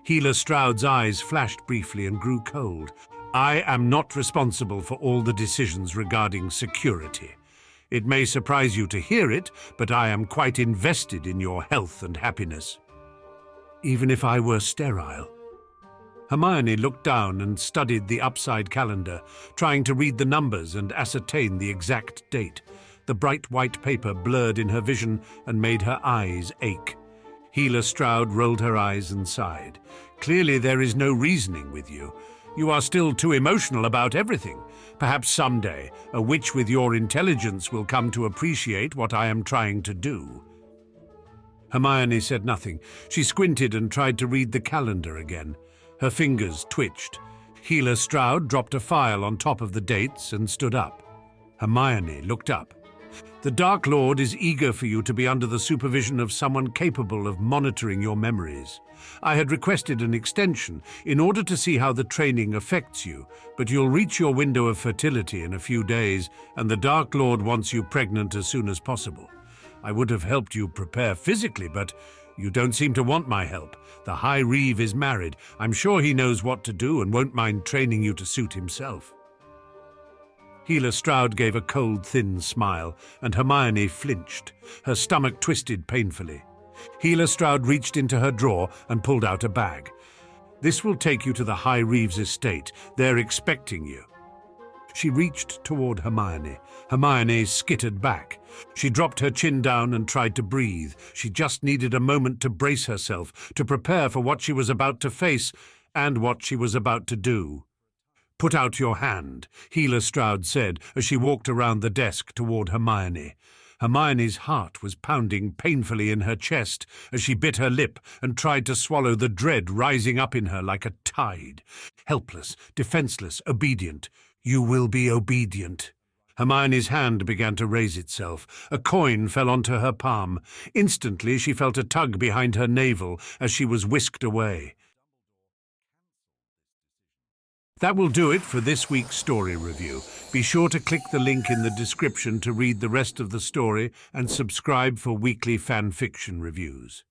Healer Stroud's eyes flashed briefly and grew cold. "I am not responsible for all the decisions regarding security. It may surprise you to hear it, but I am quite invested in your health and happiness." "Even if I were sterile?" Hermione looked down and studied the upside calendar, trying to read the numbers and ascertain the exact date. The bright white paper blurred in her vision and made her eyes ache. Healer Stroud rolled her eyes and sighed. "Clearly there is no reasoning with you. You are still too emotional about everything. Perhaps someday a witch with your intelligence will come to appreciate what I am trying to do." Hermione said nothing. She squinted and tried to read the calendar again. Her fingers twitched. Healer Stroud dropped a file on top of the dates and stood up. Hermione looked up. The Dark Lord is eager for you to be under the supervision of someone capable of monitoring your memories. I had requested an extension in order to see how the training affects you, but you'll reach your window of fertility in a few days, and the Dark Lord wants you pregnant as soon as possible. I would have helped you prepare physically, but you don't seem to want my help. The High Reeve is married. I'm sure he knows what to do and won't mind training you to suit himself. Healer Stroud gave a cold, thin smile, and Hermione flinched. Her stomach twisted painfully. Healer Stroud reached into her drawer and pulled out a bag. This will take you to the High Reeve's estate. They're expecting you. She reached toward Hermione. Hermione skittered back. She dropped her chin down and tried to breathe. She just needed a moment to brace herself, to prepare for what she was about to face and what she was about to do. "Put out your hand," Healer Stroud said as she walked around the desk toward Hermione. Hermione's heart was pounding painfully in her chest as she bit her lip and tried to swallow the dread rising up in her like a tide. Helpless, defenseless, obedient. "You will be obedient." Hermione's hand began to raise itself. A coin fell onto her palm. Instantly she felt a tug behind her navel as she was whisked away. That will do it for this week's story review. Be sure to click the link in the description to read the rest of the story and subscribe for weekly fan fiction reviews.